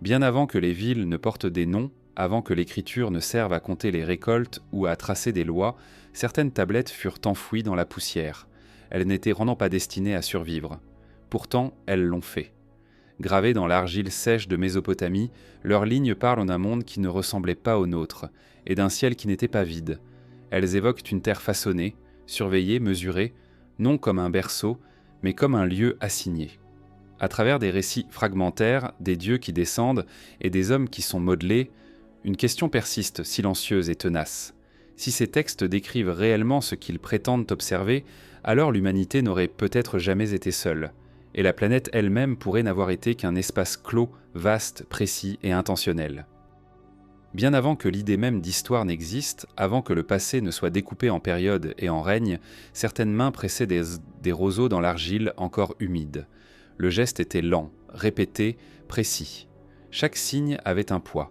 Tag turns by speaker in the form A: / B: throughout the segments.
A: Bien avant que les villes ne portent des noms, avant que l'écriture ne serve à compter les récoltes ou à tracer des lois, certaines tablettes furent enfouies dans la poussière. Elles n'étaient vraiment pas destinées à survivre. Pourtant, elles l'ont fait. Gravées dans l'argile sèche de Mésopotamie, leurs lignes parlent d'un monde qui ne ressemblait pas au nôtre, et d'un ciel qui n'était pas vide. Elles évoquent une terre façonnée, surveillée, mesurée, non comme un berceau, mais comme un lieu assigné. À travers des récits fragmentaires, des dieux qui descendent et des hommes qui sont modelés, une question persiste, silencieuse et tenace. Si ces textes décrivent réellement ce qu'ils prétendent observer, alors l'humanité n'aurait peut-être jamais été seule, et la planète elle-même pourrait n'avoir été qu'un espace clos, vaste, précis et intentionnel. Bien avant que l'idée même d'histoire n'existe, avant que le passé ne soit découpé en périodes et en règnes, certaines mains pressaient des roseaux dans l'argile encore humide. Le geste était lent, répété, précis. Chaque signe avait un poids.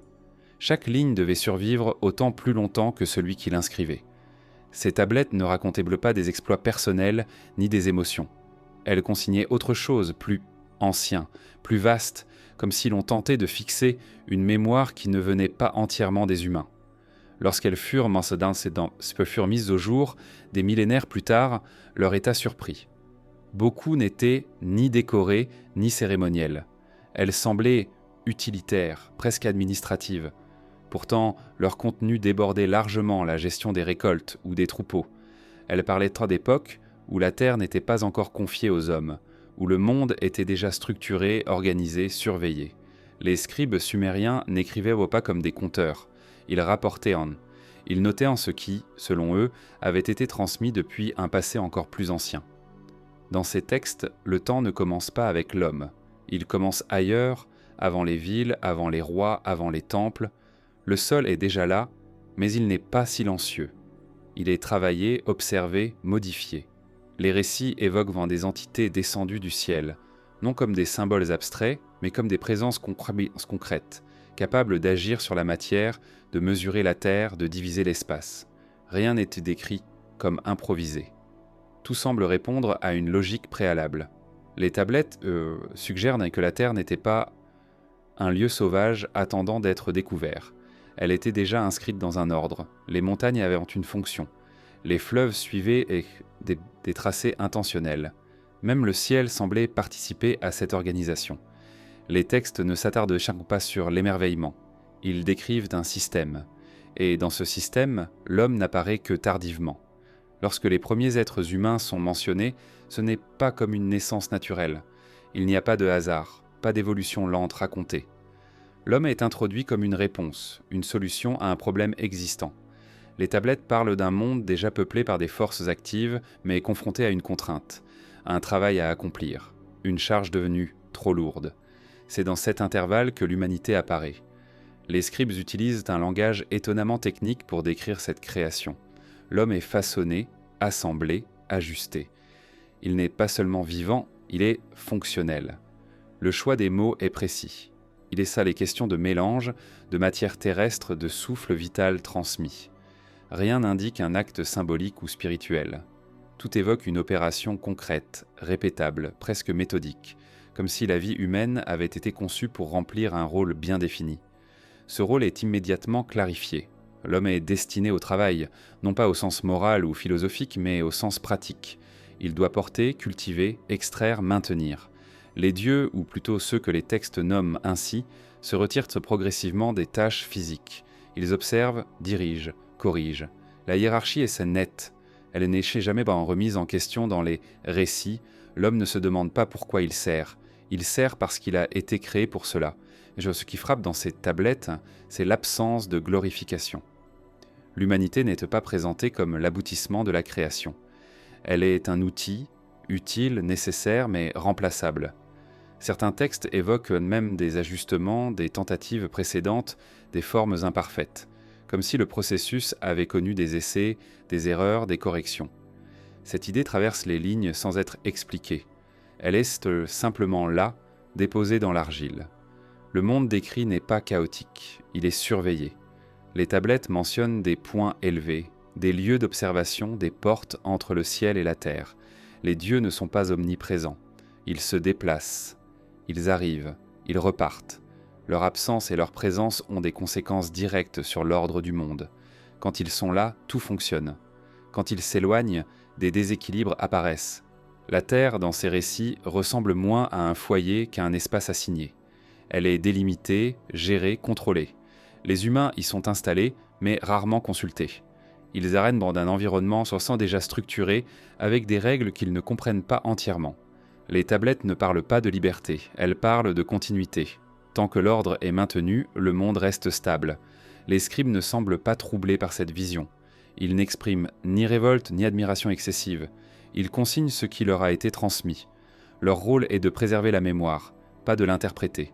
A: Chaque ligne devait survivre autant plus longtemps que celui qui l'inscrivait. Ces tablettes ne racontaient pas des exploits personnels ni des émotions. Elles consignaient autre chose, plus ancien, plus vaste, comme si l'on tentait de fixer une mémoire qui ne venait pas entièrement des humains. Lorsqu'elles furent mises au jour, des millénaires plus tard, leur état surpris. Beaucoup n'étaient ni décorées ni cérémonielles. Elles semblaient utilitaires, presque administratives. Pourtant, leur contenu débordait largement la gestion des récoltes ou des troupeaux. Elles parlaient d'époques où la terre n'était pas encore confiée aux hommes, où le monde était déjà structuré, organisé, surveillé. Les scribes sumériens n'écrivaient pas comme des conteurs. Ils rapportaient ils notaient en ce qui, selon eux, avait été transmis depuis un passé encore plus ancien. Dans ces textes, le temps ne commence pas avec l'homme. Il commence ailleurs, avant les villes, avant les rois, avant les temples. Le sol est déjà là, mais il n'est pas silencieux. Il est travaillé, observé, modifié. Les récits évoquent des entités descendues du ciel, non comme des symboles abstraits, mais comme des présences concrètes, capables d'agir sur la matière, de mesurer la terre, de diviser l'espace. Rien n'est décrit comme improvisé. Tout semble répondre à une logique préalable. Les tablettes suggèrent que la terre n'était pas un lieu sauvage attendant d'être découvert. Elle était déjà inscrite dans un ordre. Les montagnes avaient une fonction. Les fleuves suivaient des tracés intentionnels. Même le ciel semblait participer à cette organisation. Les textes ne s'attardent pas sur l'émerveillement. Ils décrivent un système. Et dans ce système, l'homme n'apparaît que tardivement. Lorsque les premiers êtres humains sont mentionnés, ce n'est pas comme une naissance naturelle. Il n'y a pas de hasard, pas d'évolution lente racontée. L'homme est introduit comme une réponse, une solution à un problème existant. Les tablettes parlent d'un monde déjà peuplé par des forces actives, mais confronté à une contrainte, à un travail à accomplir, une charge devenue trop lourde. C'est dans cet intervalle que l'humanité apparaît. Les scribes utilisent un langage étonnamment technique pour décrire cette création. L'homme est façonné, assemblé, ajusté. Il n'est pas seulement vivant, il est fonctionnel. Le choix des mots est précis. Il est ça les questions de mélange, de matière terrestre, de souffle vital transmis. Rien n'indique un acte symbolique ou spirituel. Tout évoque une opération concrète, répétable, presque méthodique, comme si la vie humaine avait été conçue pour remplir un rôle bien défini. Ce rôle est immédiatement clarifié. L'homme est destiné au travail, non pas au sens moral ou philosophique, mais au sens pratique. Il doit porter, cultiver, extraire, maintenir. Les dieux, ou plutôt ceux que les textes nomment ainsi, se retirent progressivement des tâches physiques. Ils observent, dirigent, corrigent. La hiérarchie est nette. Elle n'est jamais remise en question dans les récits. L'homme ne se demande pas pourquoi il sert. Il sert parce qu'il a été créé pour cela. Ce qui frappe dans ces tablettes, c'est l'absence de glorification. L'humanité n'est pas présentée comme l'aboutissement de la création. Elle est un outil, utile, nécessaire, mais remplaçable. Certains textes évoquent même des ajustements, des tentatives précédentes, des formes imparfaites, comme si le processus avait connu des essais, des erreurs, des corrections. Cette idée traverse les lignes sans être expliquée. Elle est simplement là, déposée dans l'argile. Le monde décrit n'est pas chaotique, il est surveillé. Les tablettes mentionnent des points élevés, des lieux d'observation, des portes entre le ciel et la terre. Les dieux ne sont pas omniprésents. Ils se déplacent. Ils arrivent. Ils repartent. Leur absence et leur présence ont des conséquences directes sur l'ordre du monde. Quand ils sont là, tout fonctionne. Quand ils s'éloignent, des déséquilibres apparaissent. La Terre, dans ces récits, ressemble moins à un foyer qu'à un espace assigné. Elle est délimitée, gérée, contrôlée. Les humains y sont installés, mais rarement consultés. Ils arènent dans un environnement se sent déjà structuré, avec des règles qu'ils ne comprennent pas entièrement. Les tablettes ne parlent pas de liberté, elles parlent de continuité. Tant que l'ordre est maintenu, le monde reste stable. Les scribes ne semblent pas troublés par cette vision. Ils n'expriment ni révolte ni admiration excessive. Ils consignent ce qui leur a été transmis. Leur rôle est de préserver la mémoire, pas de l'interpréter.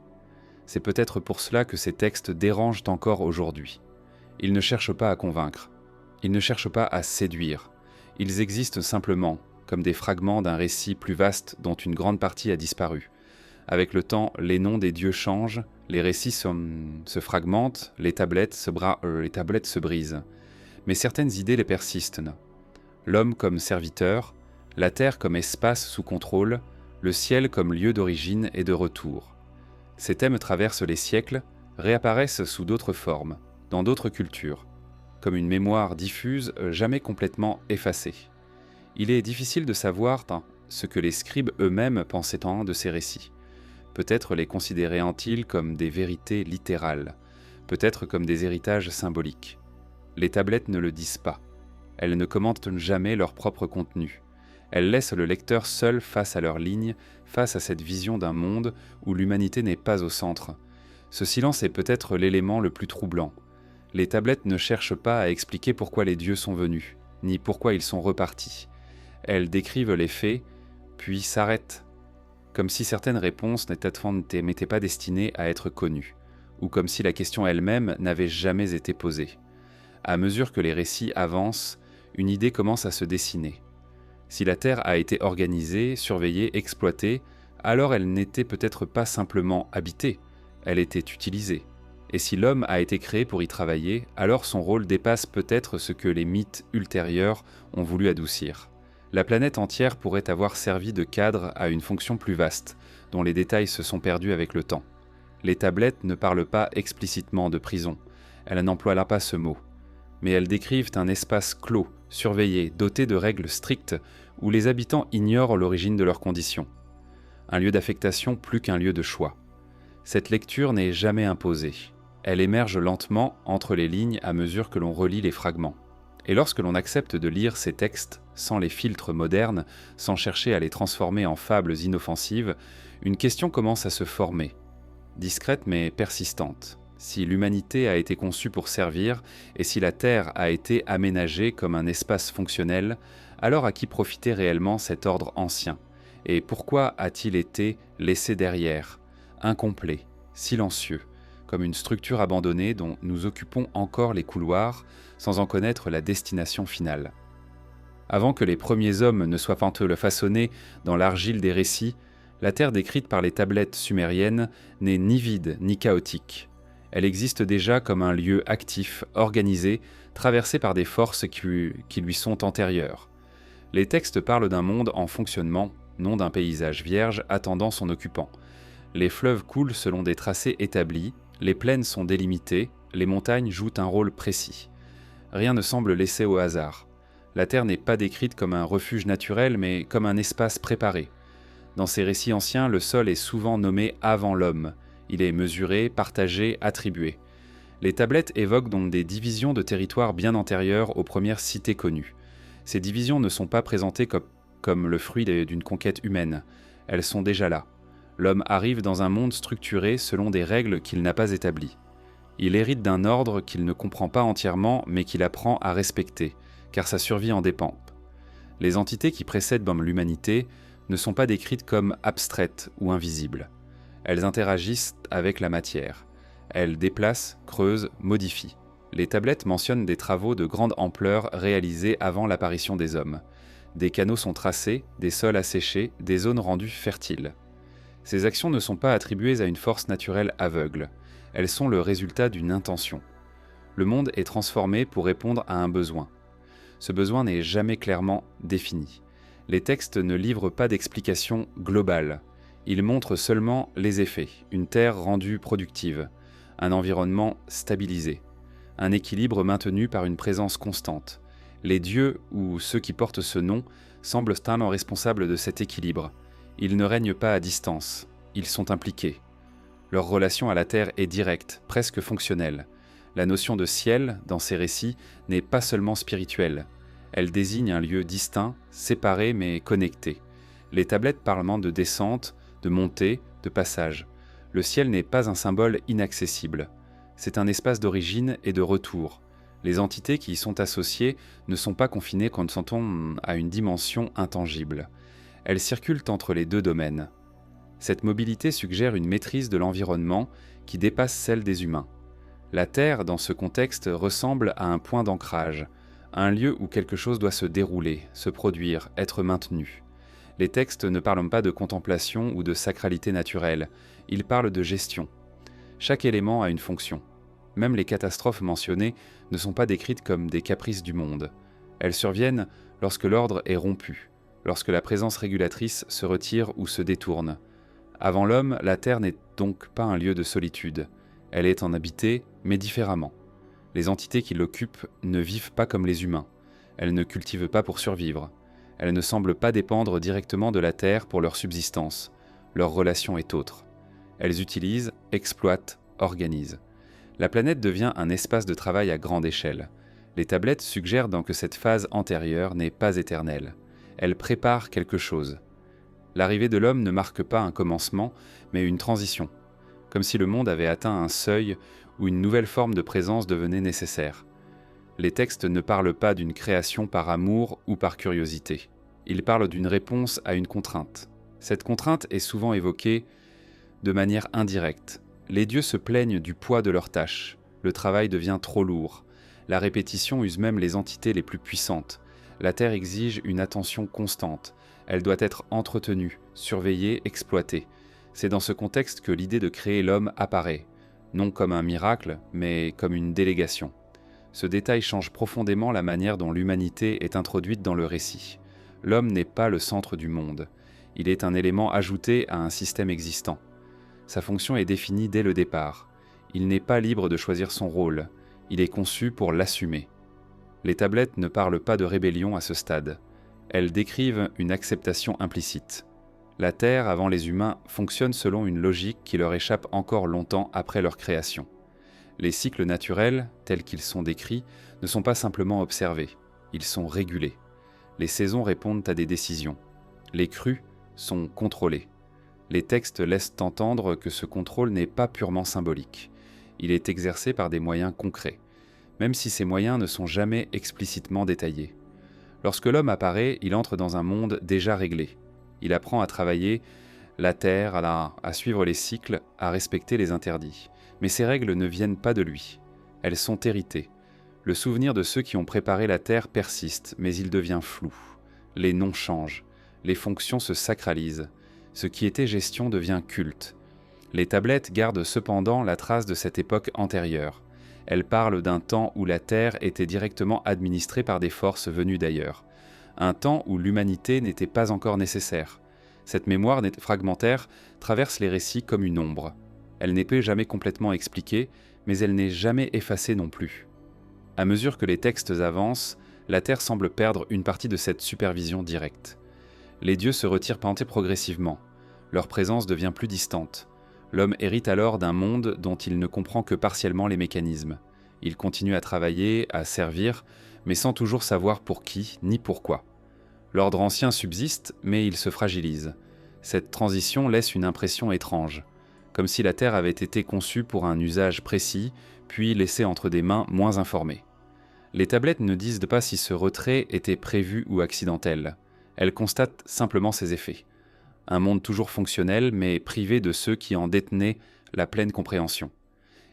A: C'est peut-être pour cela que ces textes dérangent encore aujourd'hui. Ils ne cherchent pas à convaincre. Ils ne cherchent pas à séduire. Ils existent simplement, comme des fragments d'un récit plus vaste dont une grande partie a disparu. Avec le temps, les noms des dieux changent, les récits se fragmentent, les tablettes se brisent. Mais certaines idées les persistent. L'homme comme serviteur, la terre comme espace sous contrôle, le ciel comme lieu d'origine et de retour. Ces thèmes traversent les siècles, réapparaissent sous d'autres formes, dans d'autres cultures, comme une mémoire diffuse jamais complètement effacée. Il est difficile de savoir ce que les scribes eux-mêmes pensaient de ces récits. Peut-être les considéraient-ils comme des vérités littérales, peut-être comme des héritages symboliques. Les tablettes ne le disent pas. Elles ne commentent jamais leur propre contenu. Elles laissent le lecteur seul face à leurs lignes, face à cette vision d'un monde où l'humanité n'est pas au centre. Ce silence est peut-être l'élément le plus troublant. Les tablettes ne cherchent pas à expliquer pourquoi les dieux sont venus, ni pourquoi ils sont repartis. Elles décrivent les faits, puis s'arrêtent, comme si certaines réponses n'étaient pas destinées à être connues, ou comme si la question elle-même n'avait jamais été posée. À mesure que les récits avancent, une idée commence à se dessiner. Si la Terre a été organisée, surveillée, exploitée, alors elle n'était peut-être pas simplement habitée, elle était utilisée. Et si l'homme a été créé pour y travailler, alors son rôle dépasse peut-être ce que les mythes ultérieurs ont voulu adoucir. La planète entière pourrait avoir servi de cadre à une fonction plus vaste, dont les détails se sont perdus avec le temps. Les tablettes ne parlent pas explicitement de prison, elles n'emploient pas ce mot. Mais elles décrivent un espace clos, surveillé, doté de règles strictes, où les habitants ignorent l'origine de leurs conditions. Un lieu d'affectation plus qu'un lieu de choix. Cette lecture n'est jamais imposée. Elle émerge lentement entre les lignes à mesure que l'on relit les fragments. Et lorsque l'on accepte de lire ces textes, sans les filtres modernes, sans chercher à les transformer en fables inoffensives, une question commence à se former, discrète mais persistante. Si l'humanité a été conçue pour servir, et si la Terre a été aménagée comme un espace fonctionnel, alors à qui profitait réellement cet ordre ancien? Et pourquoi a-t-il été laissé derrière, incomplet, silencieux, comme une structure abandonnée dont nous occupons encore les couloirs, sans en connaître la destination finale? Avant que les premiers hommes ne soient façonnés dans l'argile des récits, la Terre décrite par les tablettes sumériennes n'est ni vide ni chaotique. Elle existe déjà comme un lieu actif, organisé, traversé par des forces qui lui sont antérieures. Les textes parlent d'un monde en fonctionnement, non d'un paysage vierge attendant son occupant. Les fleuves coulent selon des tracés établis, les plaines sont délimitées, les montagnes jouent un rôle précis. Rien ne semble laissé au hasard. La Terre n'est pas décrite comme un refuge naturel, mais comme un espace préparé. Dans ces récits anciens, le sol est souvent nommé avant l'homme. Il est mesuré, partagé, attribué. Les tablettes évoquent donc des divisions de territoires bien antérieures aux premières cités connues. Ces divisions ne sont pas présentées comme le fruit d'une conquête humaine. Elles sont déjà là. L'homme arrive dans un monde structuré selon des règles qu'il n'a pas établies. Il hérite d'un ordre qu'il ne comprend pas entièrement, mais qu'il apprend à respecter, car sa survie en dépend. Les entités qui précèdent l'humanité ne sont pas décrites comme abstraites ou invisibles. Elles interagissent avec la matière. Elles déplacent, creusent, modifient. Les tablettes mentionnent des travaux de grande ampleur réalisés avant l'apparition des hommes. Des canaux sont tracés, des sols asséchés, des zones rendues fertiles. Ces actions ne sont pas attribuées à une force naturelle aveugle. Elles sont le résultat d'une intention. Le monde est transformé pour répondre à un besoin. Ce besoin n'est jamais clairement défini. Les textes ne livrent pas d'explication globale. Il montre seulement les effets, une terre rendue productive, un environnement stabilisé, un équilibre maintenu par une présence constante. Les dieux, ou ceux qui portent ce nom, semblent strinctement responsables de cet équilibre. Ils ne règnent pas à distance, ils sont impliqués. Leur relation à la terre est directe, presque fonctionnelle. La notion de ciel, dans ces récits, n'est pas seulement spirituelle. Elle désigne un lieu distinct, séparé mais connecté. Les tablettes parlent de descente, de montée, de passage. Le ciel n'est pas un symbole inaccessible. C'est un espace d'origine et de retour. Les entités qui y sont associées ne sont pas confinées consentons à une dimension intangible. Elles circulent entre les deux domaines. Cette mobilité suggère une maîtrise de l'environnement qui dépasse celle des humains. La Terre, dans ce contexte, ressemble à un point d'ancrage, à un lieu où quelque chose doit se dérouler, se produire, être maintenu. Les textes ne parlent pas de contemplation ou de sacralité naturelle, ils parlent de gestion. Chaque élément a une fonction. Même les catastrophes mentionnées ne sont pas décrites comme des caprices du monde. Elles surviennent lorsque l'ordre est rompu, lorsque la présence régulatrice se retire ou se détourne. Avant l'homme, la Terre n'est donc pas un lieu de solitude. Elle est en habité, mais différemment. Les entités qui l'occupent ne vivent pas comme les humains. Elles ne cultivent pas pour survivre. Elles ne semblent pas dépendre directement de la Terre pour leur subsistance. Leur relation est autre. Elles utilisent, exploitent, organisent. La planète devient un espace de travail à grande échelle. Les tablettes suggèrent donc que cette phase antérieure n'est pas éternelle. Elle prépare quelque chose. L'arrivée de l'homme ne marque pas un commencement, mais une transition. Comme si le monde avait atteint un seuil où une nouvelle forme de présence devenait nécessaire. Les textes ne parlent pas d'une création par amour ou par curiosité. Ils parlent d'une réponse à une contrainte. Cette contrainte est souvent évoquée de manière indirecte. Les dieux se plaignent du poids de leurs tâches. Le travail devient trop lourd. La répétition use même les entités les plus puissantes. La Terre exige une attention constante. Elle doit être entretenue, surveillée, exploitée. C'est dans ce contexte que l'idée de créer l'homme apparaît, non comme un miracle, mais comme une délégation. Ce détail change profondément la manière dont l'humanité est introduite dans le récit. L'homme n'est pas le centre du monde. Il est un élément ajouté à un système existant. Sa fonction est définie dès le départ. Il n'est pas libre de choisir son rôle. Il est conçu pour l'assumer. Les tablettes ne parlent pas de rébellion à ce stade. Elles décrivent une acceptation implicite. La Terre, avant les humains, fonctionne selon une logique qui leur échappe encore longtemps après leur création. Les cycles naturels, tels qu'ils sont décrits, ne sont pas simplement observés, ils sont régulés. Les saisons répondent à des décisions. Les crues sont contrôlées. Les textes laissent entendre que ce contrôle n'est pas purement symbolique. Il est exercé par des moyens concrets, même si ces moyens ne sont jamais explicitement détaillés. Lorsque l'homme apparaît, il entre dans un monde déjà réglé. Il apprend à travailler la terre, à suivre les cycles, à respecter les interdits. Mais ces règles ne viennent pas de lui. Elles sont héritées. Le souvenir de ceux qui ont préparé la terre persiste, mais il devient flou. Les noms changent. Les fonctions se sacralisent. Ce qui était gestion devient culte. Les tablettes gardent cependant la trace de cette époque antérieure. Elles parlent d'un temps où la terre était directement administrée par des forces venues d'ailleurs. Un temps où l'humanité n'était pas encore nécessaire. Cette mémoire fragmentaire traverse les récits comme une ombre. Elle n'est jamais complètement expliquée, mais elle n'est jamais effacée non plus. À mesure que les textes avancent, la Terre semble perdre une partie de cette supervision directe. Les dieux se retirent progressivement. Leur présence devient plus distante. L'homme hérite alors d'un monde dont il ne comprend que partiellement les mécanismes. Il continue à travailler, à servir, mais sans toujours savoir pour qui ni pourquoi. L'ordre ancien subsiste, mais il se fragilise. Cette transition laisse une impression étrange, comme si la Terre avait été conçue pour un usage précis, puis laissée entre des mains moins informées. Les tablettes ne disent pas si ce retrait était prévu ou accidentel. Elles constatent simplement ses effets. Un monde toujours fonctionnel, mais privé de ceux qui en détenaient la pleine compréhension.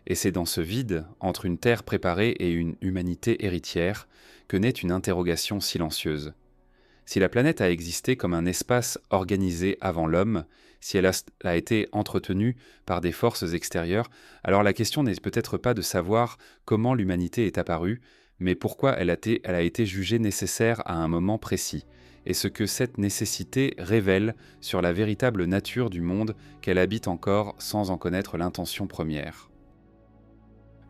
A: Et c'est dans ce vide, entre une terre préparée et une humanité héritière, que naît une interrogation silencieuse. Si la planète a existé comme un espace organisé avant l'homme, si elle a été entretenue par des forces extérieures, alors la question n'est peut-être pas de savoir comment l'humanité est apparue, mais pourquoi elle a été jugée nécessaire à un moment précis. et ce que cette nécessité révèle sur la véritable nature du monde qu'elle habite encore sans en connaître l'intention première.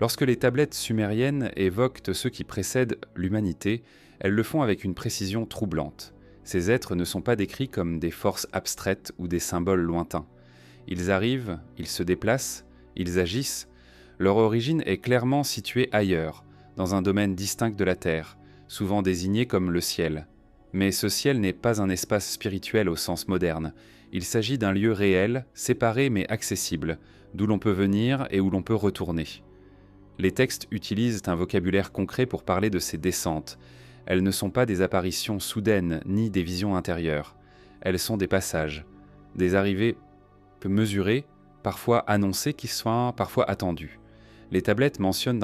A: Lorsque les tablettes sumériennes évoquent ceux qui précèdent l'humanité, elles le font avec une précision troublante. Ces êtres ne sont pas décrits comme des forces abstraites ou des symboles lointains. Ils arrivent, ils se déplacent, ils agissent. Leur origine est clairement située ailleurs, dans un domaine distinct de la Terre, souvent désigné comme le ciel. Mais ce ciel n'est pas un espace spirituel au sens moderne. Il s'agit d'un lieu réel, séparé mais accessible, d'où l'on peut venir et où l'on peut retourner. Les textes utilisent un vocabulaire concret pour parler de ces descentes. Elles ne sont pas des apparitions soudaines ni des visions intérieures. Elles sont des passages, des arrivées mesurées, parfois annoncées qui sont parfois attendues. Les tablettes mentionnent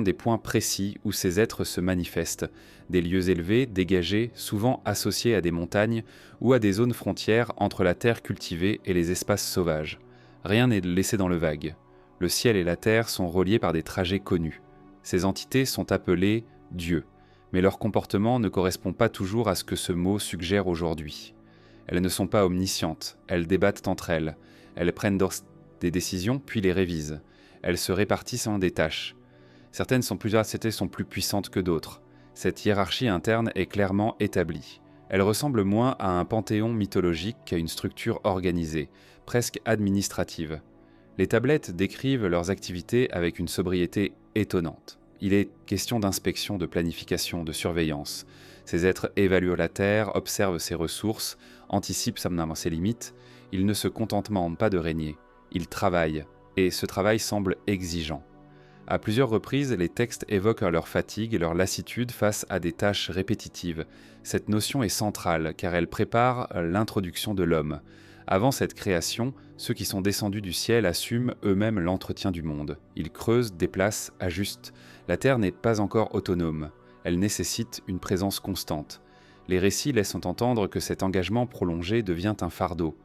A: des points précis où ces êtres se manifestent, des lieux élevés, dégagés, souvent associés à des montagnes ou à des zones frontières entre la terre cultivée et les espaces sauvages. Rien n'est laissé dans le vague. Le ciel et la terre sont reliés par des trajets connus. Ces entités sont appelées dieux, mais leur comportement ne correspond pas toujours à ce que ce mot suggère aujourd'hui. Elles ne sont pas omniscientes, elles débattent entre elles, elles prennent des décisions puis les révisent. Elles se répartissent en des tâches. Certaines sont plus puissantes que d'autres. Cette hiérarchie interne est clairement établie. Elle ressemble moins à un panthéon mythologique qu'à une structure organisée, presque administrative. Les tablettes décrivent leurs activités avec une sobriété étonnante. Il est question d'inspection, de planification, de surveillance. Ces êtres évaluent la Terre, observent ses ressources, anticipent ses limites. Ils ne se contentent pas de régner. Ils travaillent, et ce travail semble exigeant. À plusieurs reprises, les textes évoquent leur fatigue et leur lassitude face à des tâches répétitives. Cette notion est centrale car elle prépare l'introduction de l'homme. Avant cette création, ceux qui sont descendus du ciel assument eux-mêmes l'entretien du monde. Ils creusent, déplacent, ajustent. La Terre n'est pas encore autonome. Elle nécessite une présence constante. Les récits laissent entendre que cet engagement prolongé devient un fardeau.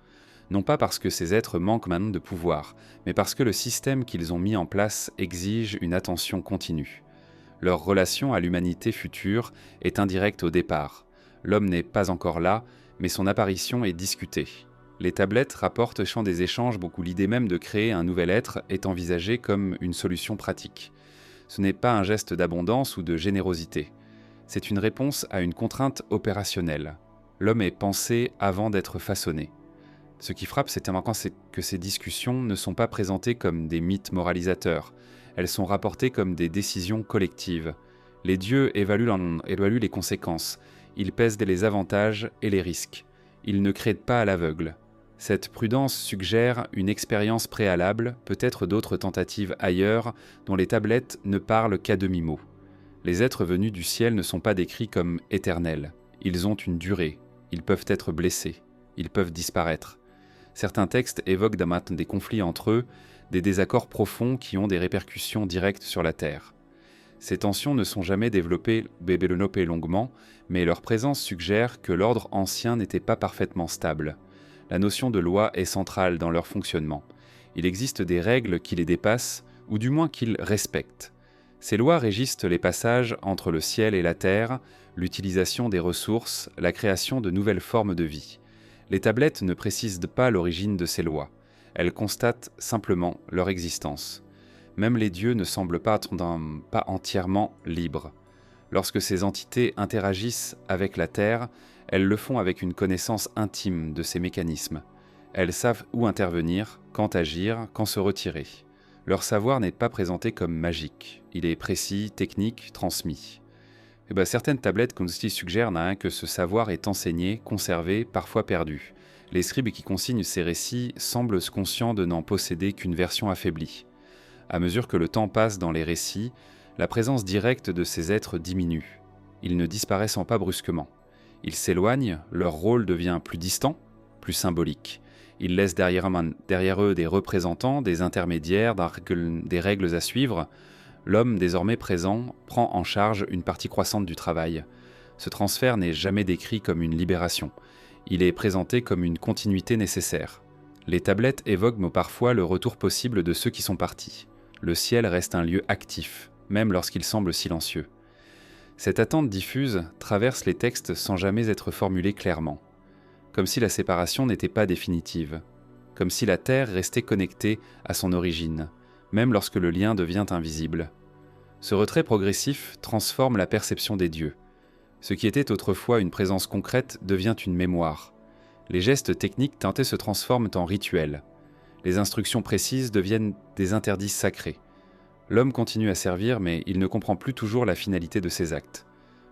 A: Non pas parce que ces êtres manquent maintenant de pouvoir, mais parce que le système qu'ils ont mis en place exige une attention continue. Leur relation à l'humanité future est indirecte au départ. L'homme n'est pas encore là, mais son apparition est discutée. Les tablettes rapportent champ des échanges beaucoup l'idée même de créer un nouvel être est envisagée comme une solution pratique. Ce n'est pas un geste d'abondance ou de générosité. C'est une réponse à une contrainte opérationnelle. L'homme est pensé avant d'être façonné. Ce qui frappe, c'est que ces discussions ne sont pas présentées comme des mythes moralisateurs. Elles sont rapportées comme des décisions collectives. Les dieux évaluent les conséquences. Ils pèsent les avantages et les risques. Ils ne créent pas à l'aveugle. Cette prudence suggère une expérience préalable, peut-être d'autres tentatives ailleurs, dont les tablettes ne parlent qu'à demi-mot. Les êtres venus du ciel ne sont pas décrits comme éternels. Ils ont une durée. Ils peuvent être blessés. Ils peuvent disparaître. Certains textes évoquent des conflits entre eux, des désaccords profonds qui ont des répercussions directes sur la Terre. Ces tensions ne sont jamais développées longuement, mais leur présence suggère que l'ordre ancien n'était pas parfaitement stable. La notion de loi est centrale dans leur fonctionnement. Il existe des règles qui les dépassent, ou du moins qu'ils respectent. Ces lois régissent les passages entre le ciel et la terre, l'utilisation des ressources, la création de nouvelles formes de vie. Les tablettes ne précisent pas l'origine de ces lois. Elles constatent simplement leur existence. Même les dieux ne semblent pas entièrement libres. Lorsque ces entités interagissent avec la Terre, elles le font avec une connaissance intime de ces mécanismes. Elles savent où intervenir, quand agir, quand se retirer. Leur savoir n'est pas présenté comme magique. Il est précis, technique, transmis. Certaines tablettes suggèrent que ce savoir est enseigné, conservé, parfois perdu. Les scribes qui consignent ces récits semblent conscients de n'en posséder qu'une version affaiblie. À mesure que le temps passe dans les récits, la présence directe de ces êtres diminue. Ils ne disparaissent pas brusquement. Ils s'éloignent, leur rôle devient plus distant, plus symbolique. Ils laissent derrière eux des représentants, des intermédiaires, des règles à suivre. L'homme, désormais présent, prend en charge une partie croissante du travail. Ce transfert n'est jamais décrit comme une libération. Il est présenté comme une continuité nécessaire. Les tablettes évoquent parfois le retour possible de ceux qui sont partis. Le ciel reste un lieu actif, même lorsqu'il semble silencieux. Cette attente diffuse traverse les textes sans jamais être formulée clairement, comme si la séparation n'était pas définitive, comme si la Terre restait connectée à son origine, même lorsque le lien devient invisible. Ce retrait progressif transforme la perception des dieux. Ce qui était autrefois une présence concrète devient une mémoire. Les gestes techniques tentés se transforment en rituels. Les instructions précises deviennent des interdits sacrés. L'homme continue à servir, mais il ne comprend plus toujours la finalité de ses actes.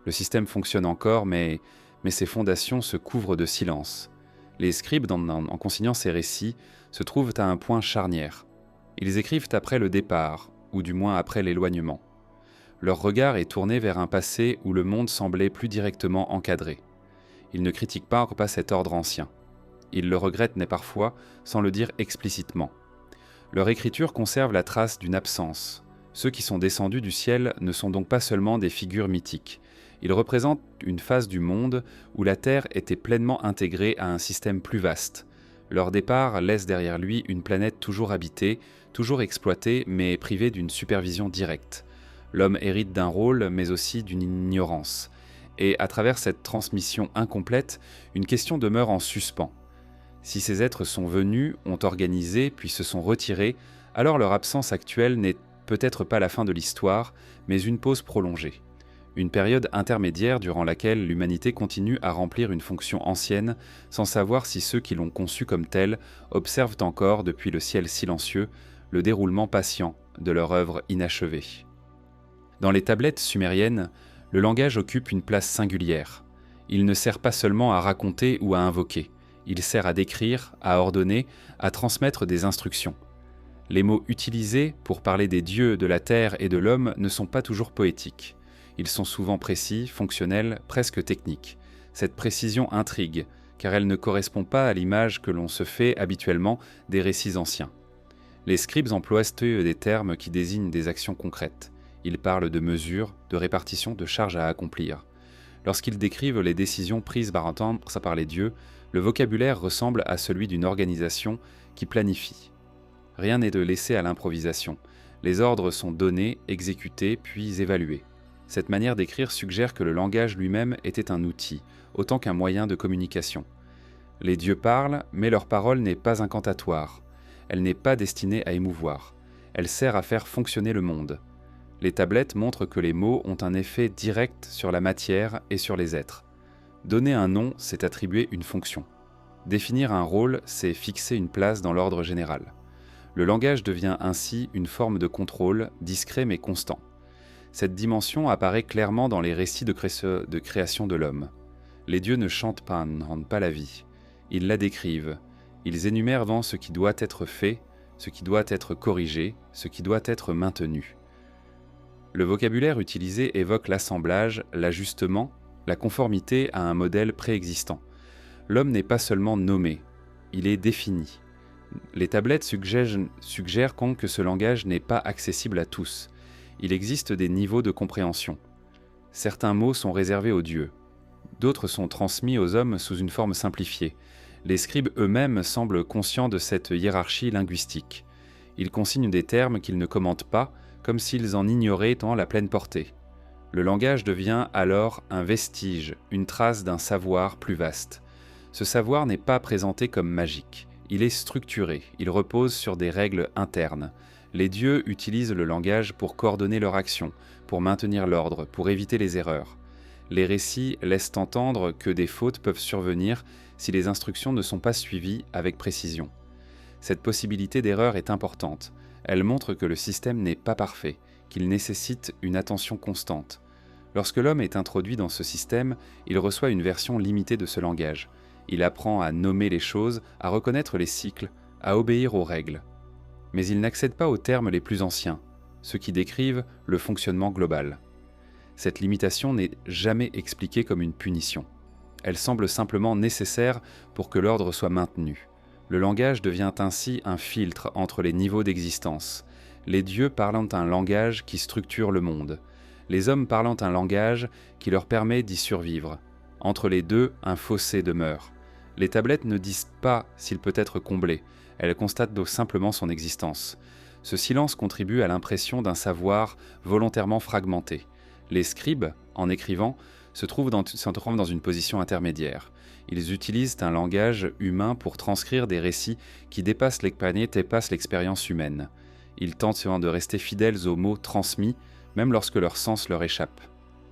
A: Le système fonctionne encore, mais ses fondations se couvrent de silence. Les scribes, en consignant ces récits, se trouvent à un point charnière. Ils écrivent après le départ, ou du moins après l'éloignement. Leur regard est tourné vers un passé où le monde semblait plus directement encadré. Ils ne critiquent pas cet ordre ancien. Ils le regrettent parfois sans le dire explicitement. Leur écriture conserve la trace d'une absence. Ceux qui sont descendus du ciel ne sont donc pas seulement des figures mythiques. Ils représentent une phase du monde où la Terre était pleinement intégrée à un système plus vaste. Leur départ laisse derrière lui une planète toujours habitée, toujours exploitée, mais privée d'une supervision directe. L'homme hérite d'un rôle, mais aussi d'une ignorance. Et à travers cette transmission incomplète, une question demeure en suspens. Si ces êtres sont venus, ont organisé, puis se sont retirés, alors leur absence actuelle n'est peut-être pas la fin de l'histoire, mais une pause prolongée. Une période intermédiaire durant laquelle l'humanité continue à remplir une fonction ancienne, sans savoir si ceux qui l'ont conçue comme telle observent encore, depuis le ciel silencieux, le déroulement patient de leur œuvre inachevée. Dans les tablettes sumériennes, le langage occupe une place singulière. Il ne sert pas seulement à raconter ou à invoquer. Il sert à décrire, à ordonner, à transmettre des instructions. Les mots utilisés pour parler des dieux, de la terre et de l'homme ne sont pas toujours poétiques. Ils sont souvent précis, fonctionnels, presque techniques. Cette précision intrigue, car elle ne correspond pas à l'image que l'on se fait habituellement des récits anciens. Les scribes emploient des termes qui désignent des actions concrètes. Ils parlent de mesures, de répartition, de charges à accomplir. Lorsqu'ils décrivent les décisions prises par les dieux, le vocabulaire ressemble à celui d'une organisation qui planifie. Rien n'est laissé à l'improvisation. Les ordres sont donnés, exécutés, puis évalués. Cette manière d'écrire suggère que le langage lui-même était un outil, autant qu'un moyen de communication. Les dieux parlent, mais leur parole n'est pas incantatoire. Elle n'est pas destinée à émouvoir. Elle sert à faire fonctionner le monde. Les tablettes montrent que les mots ont un effet direct sur la matière et sur les êtres. Donner un nom, c'est attribuer une fonction. Définir un rôle, c'est fixer une place dans l'ordre général. Le langage devient ainsi une forme de contrôle, discret mais constant. Cette dimension apparaît clairement dans les récits de création de l'homme. Les dieux ne chantent pas, ne rendent pas la vie. Ils la décrivent. Ils énumèrent ce qui doit être fait, ce qui doit être corrigé, ce qui doit être maintenu. Le vocabulaire utilisé évoque l'assemblage, l'ajustement, la conformité à un modèle préexistant. L'homme n'est pas seulement nommé, il est défini. Les tablettes suggèrent que ce langage n'est pas accessible à tous. Il existe des niveaux de compréhension. Certains mots sont réservés aux dieux. D'autres sont transmis aux hommes sous une forme simplifiée. Les scribes eux-mêmes semblent conscients de cette hiérarchie linguistique. Ils consignent des termes qu'ils ne commentent pas, comme s'ils en ignoraient tant la pleine portée. Le langage devient alors un vestige, une trace d'un savoir plus vaste. Ce savoir n'est pas présenté comme magique. Il est structuré, il repose sur des règles internes. Les dieux utilisent le langage pour coordonner leur action, pour maintenir l'ordre, pour éviter les erreurs. Les récits laissent entendre que des fautes peuvent survenir si les instructions ne sont pas suivies avec précision. Cette possibilité d'erreur est importante. Elle montre que le système n'est pas parfait, qu'il nécessite une attention constante. Lorsque l'homme est introduit dans ce système, il reçoit une version limitée de ce langage. Il apprend à nommer les choses, à reconnaître les cycles, à obéir aux règles. Mais il n'accède pas aux termes les plus anciens, ceux qui décrivent le fonctionnement global. Cette limitation n'est jamais expliquée comme une punition. Elle semble simplement nécessaire pour que l'ordre soit maintenu. Le langage devient ainsi un filtre entre les niveaux d'existence. Les dieux parlant un langage qui structure le monde. Les hommes parlant un langage qui leur permet d'y survivre. Entre les deux, un fossé demeure. Les tablettes ne disent pas s'il peut être comblé, elles constatent donc simplement son existence. Ce silence contribue à l'impression d'un savoir volontairement fragmenté. Les scribes, en écrivant, se trouvent dans une position intermédiaire. Ils utilisent un langage humain pour transcrire des récits qui dépassent l'expérience humaine. Ils tentent souvent de rester fidèles aux mots transmis, même lorsque leur sens leur échappe.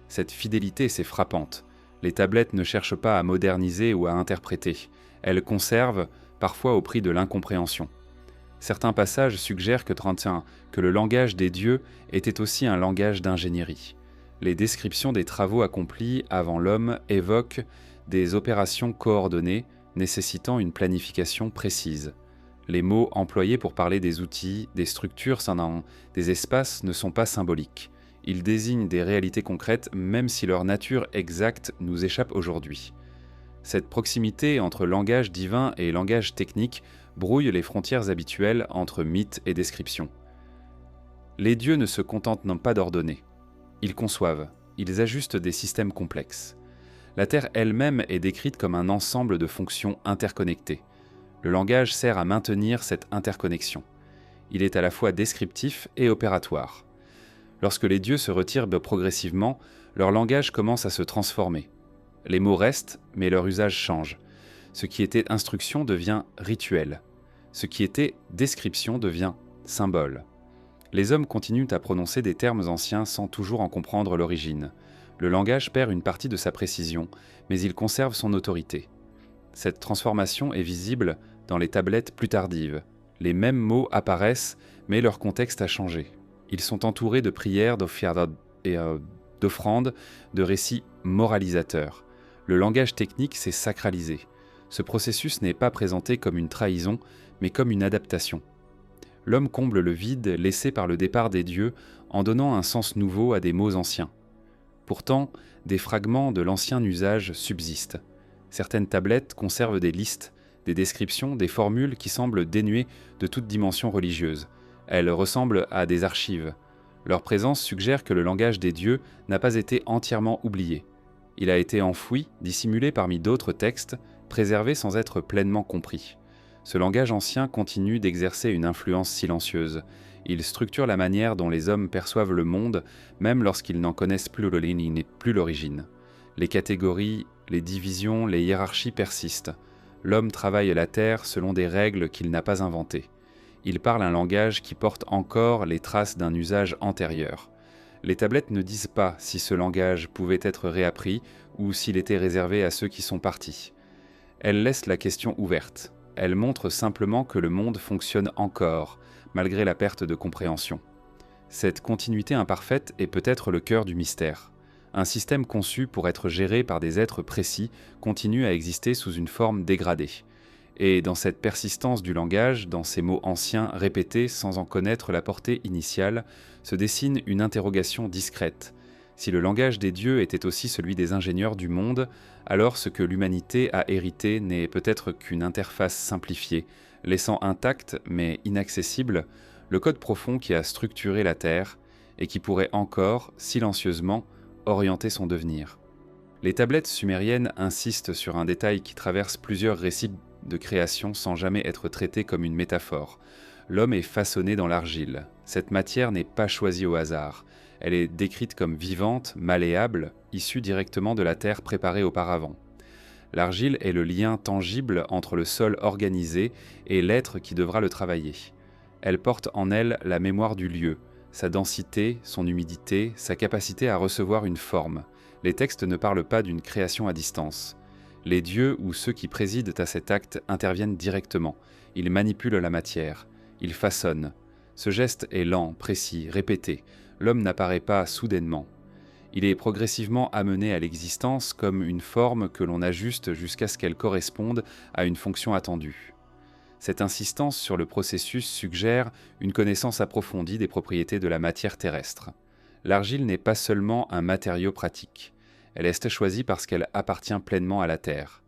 A: Cette fidélité, c'est frappante. Les tablettes ne cherchent pas à moderniser ou à interpréter. Elles conservent, parfois au prix de l'incompréhension. Certains passages suggèrent que le langage des dieux était aussi un langage d'ingénierie. Les descriptions des travaux accomplis avant l'homme évoquent des opérations coordonnées nécessitant une planification précise. Les mots employés pour parler des outils, des structures, des espaces ne sont pas symboliques. Ils désignent des réalités concrètes même si leur nature exacte nous échappe aujourd'hui. Cette proximité entre langage divin et langage technique brouille les frontières habituelles entre mythe et description. Les dieux ne se contentent non pas d'ordonner. Ils conçoivent, ils ajustent des systèmes complexes. La Terre elle-même est décrite comme un ensemble de fonctions interconnectées. Le langage sert à maintenir cette interconnexion. Il est à la fois descriptif et opératoire. Lorsque les dieux se retirent progressivement, leur langage commence à se transformer. Les mots restent, mais leur usage change. Ce qui était instruction devient rituel. Ce qui était description devient symbole. Les hommes continuent à prononcer des termes anciens sans toujours en comprendre l'origine. Le langage perd une partie de sa précision, mais il conserve son autorité. Cette transformation est visible dans les tablettes plus tardives. Les mêmes mots apparaissent, mais leur contexte a changé. Ils sont entourés de prières, d'offrandes, de récits moralisateurs. Le langage technique s'est sacralisé. Ce processus n'est pas présenté comme une trahison, mais comme une adaptation. L'homme comble le vide laissé par le départ des dieux en donnant un sens nouveau à des mots anciens. Pourtant, des fragments de l'ancien usage subsistent. Certaines tablettes conservent des listes, des descriptions, des formules qui semblent dénuées de toute dimension religieuse. Elles ressemblent à des archives. Leur présence suggère que le langage des dieux n'a pas été entièrement oublié. Il a été enfoui, dissimulé parmi d'autres textes, préservé sans être pleinement compris. Ce langage ancien continue d'exercer une influence silencieuse. Il structure la manière dont les hommes perçoivent le monde, même lorsqu'ils n'en connaissent plus l'origine. Les catégories, les divisions, les hiérarchies persistent. L'homme travaille la terre selon des règles qu'il n'a pas inventées. Il parle un langage qui porte encore les traces d'un usage antérieur. Les tablettes ne disent pas si ce langage pouvait être réappris ou s'il était réservé à ceux qui sont partis. Elles laissent la question ouverte. Elles montrent simplement que le monde fonctionne encore, malgré la perte de compréhension. Cette continuité imparfaite est peut-être le cœur du mystère. Un système conçu pour être géré par des êtres précis continue à exister sous une forme dégradée. Et dans cette persistance du langage, dans ces mots anciens répétés sans en connaître la portée initiale, se dessine une interrogation discrète. Si le langage des dieux était aussi celui des ingénieurs du monde, alors ce que l'humanité a hérité n'est peut-être qu'une interface simplifiée, laissant intact mais inaccessible le code profond qui a structuré la Terre et qui pourrait encore, silencieusement, orienter son devenir. Les tablettes sumériennes insistent sur un détail qui traverse plusieurs récits de création sans jamais être traité comme une métaphore. L'homme est façonné dans l'argile. Cette matière n'est pas choisie au hasard. Elle est décrite comme vivante, malléable, issue directement de la terre préparée auparavant. L'argile est le lien tangible entre le sol organisé et l'être qui devra le travailler. Elle porte en elle la mémoire du lieu, sa densité, son humidité, sa capacité à recevoir une forme. Les textes ne parlent pas d'une création à distance. Les dieux ou ceux qui président à cet acte interviennent directement. Ils manipulent la matière. Ils façonnent. Ce geste est lent, précis, répété. L'homme n'apparaît pas soudainement. Il est progressivement amené à l'existence comme une forme que l'on ajuste jusqu'à ce qu'elle corresponde à une fonction attendue. Cette insistance sur le processus suggère une connaissance approfondie des propriétés de la matière terrestre. L'argile n'est pas seulement un matériau pratique. Elle est choisie parce qu'elle appartient pleinement à la terre.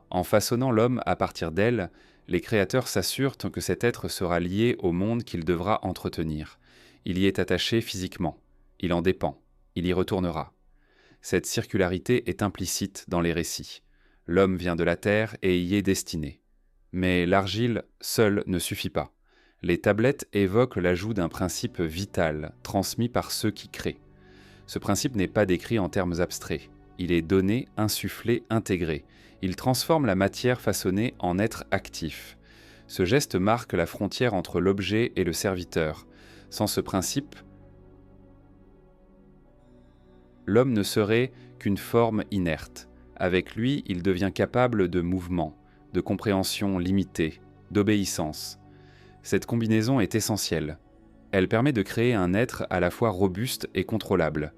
A: En façonnant l'homme à partir d'elle, les créateurs s'assurent que cet être sera lié au monde qu'il devra entretenir. Il y est attaché physiquement. Il en dépend. Il y retournera. Cette circularité est implicite dans les récits. L'homme vient de la terre et y est destiné. Mais l'argile seule ne suffit pas. Les tablettes évoquent l'ajout d'un principe vital, transmis par ceux qui créent. Ce principe n'est pas décrit en termes abstraits. Il est donné, insufflé, intégré. Il transforme la matière façonnée en être actif. Ce geste marque la frontière entre l'objet et le serviteur. Sans ce principe, l'homme ne serait qu'une forme inerte. Avec lui, il devient capable de mouvement, de compréhension limitée, d'obéissance. Cette combinaison est essentielle. Elle permet de créer un être à la fois robuste et contrôlable.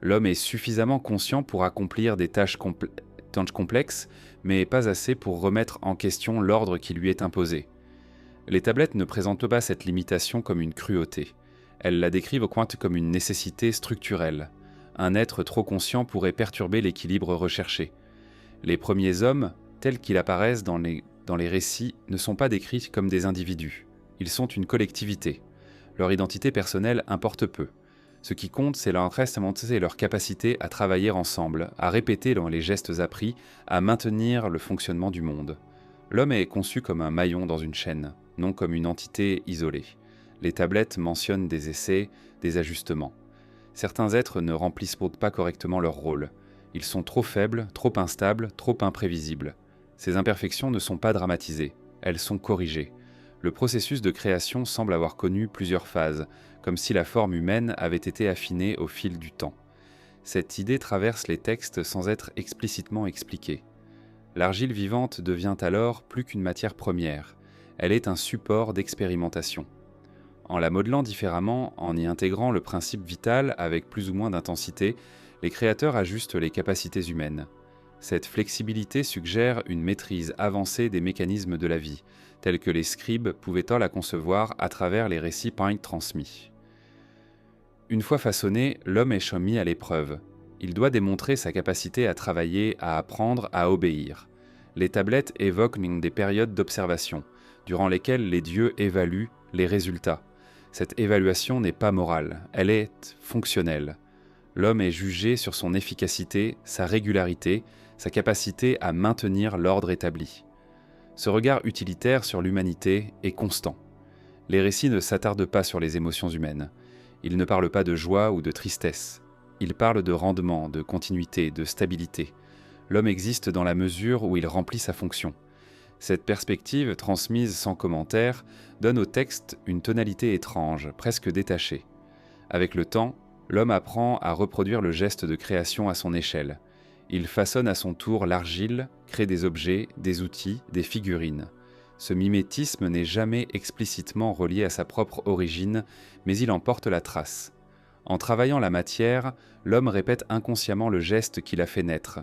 A: L'homme est suffisamment conscient pour accomplir des tâches complexes, mais pas assez pour remettre en question l'ordre qui lui est imposé. Les tablettes ne présentent pas cette limitation comme une cruauté. Elles la décrivent au contraire comme une nécessité structurelle. Un être trop conscient pourrait perturber l'équilibre recherché. Les premiers hommes, tels qu'ils apparaissent dans les récits, ne sont pas décrits comme des individus. Ils sont une collectivité. Leur identité personnelle importe peu. Ce qui compte, c'est leur intéressement et leur capacité à travailler ensemble, à répéter dans les gestes appris, à maintenir le fonctionnement du monde. L'homme est conçu comme un maillon dans une chaîne, non comme une entité isolée. Les tablettes mentionnent des essais, des ajustements. Certains êtres ne remplissent pas correctement leur rôle. Ils sont trop faibles, trop instables, trop imprévisibles. Ces imperfections ne sont pas dramatisées, elles sont corrigées. Le processus de création semble avoir connu plusieurs phases, comme si la forme humaine avait été affinée au fil du temps. Cette idée traverse les textes sans être explicitement expliquée. L'argile vivante devient alors plus qu'une matière première, elle est un support d'expérimentation. En la modelant différemment, en y intégrant le principe vital avec plus ou moins d'intensité, les créateurs ajustent les capacités humaines. Cette flexibilité suggère une maîtrise avancée des mécanismes de la vie, tels que les scribes pouvaient la concevoir à travers les récits transmis. Une fois façonné, l'homme est mis à l'épreuve. Il doit démontrer sa capacité à travailler, à apprendre, à obéir. Les tablettes évoquent des périodes d'observation, durant lesquelles les dieux évaluent les résultats. Cette évaluation n'est pas morale, elle est fonctionnelle. L'homme est jugé sur son efficacité, sa régularité, sa capacité à maintenir l'ordre établi. Ce regard utilitaire sur l'humanité est constant. Les récits ne s'attardent pas sur les émotions humaines. Ils ne parlent pas de joie ou de tristesse. Ils parlent de rendement, de continuité, de stabilité. L'homme existe dans la mesure où il remplit sa fonction. Cette perspective, transmise sans commentaire, donne au texte une tonalité étrange, presque détachée. Avec le temps, l'homme apprend à reproduire le geste de création à son échelle. Il façonne à son tour l'argile, crée des objets, des outils, des figurines. Ce mimétisme n'est jamais explicitement relié à sa propre origine, mais il en porte la trace. En travaillant la matière, l'homme répète inconsciemment le geste qui l'a fait naître.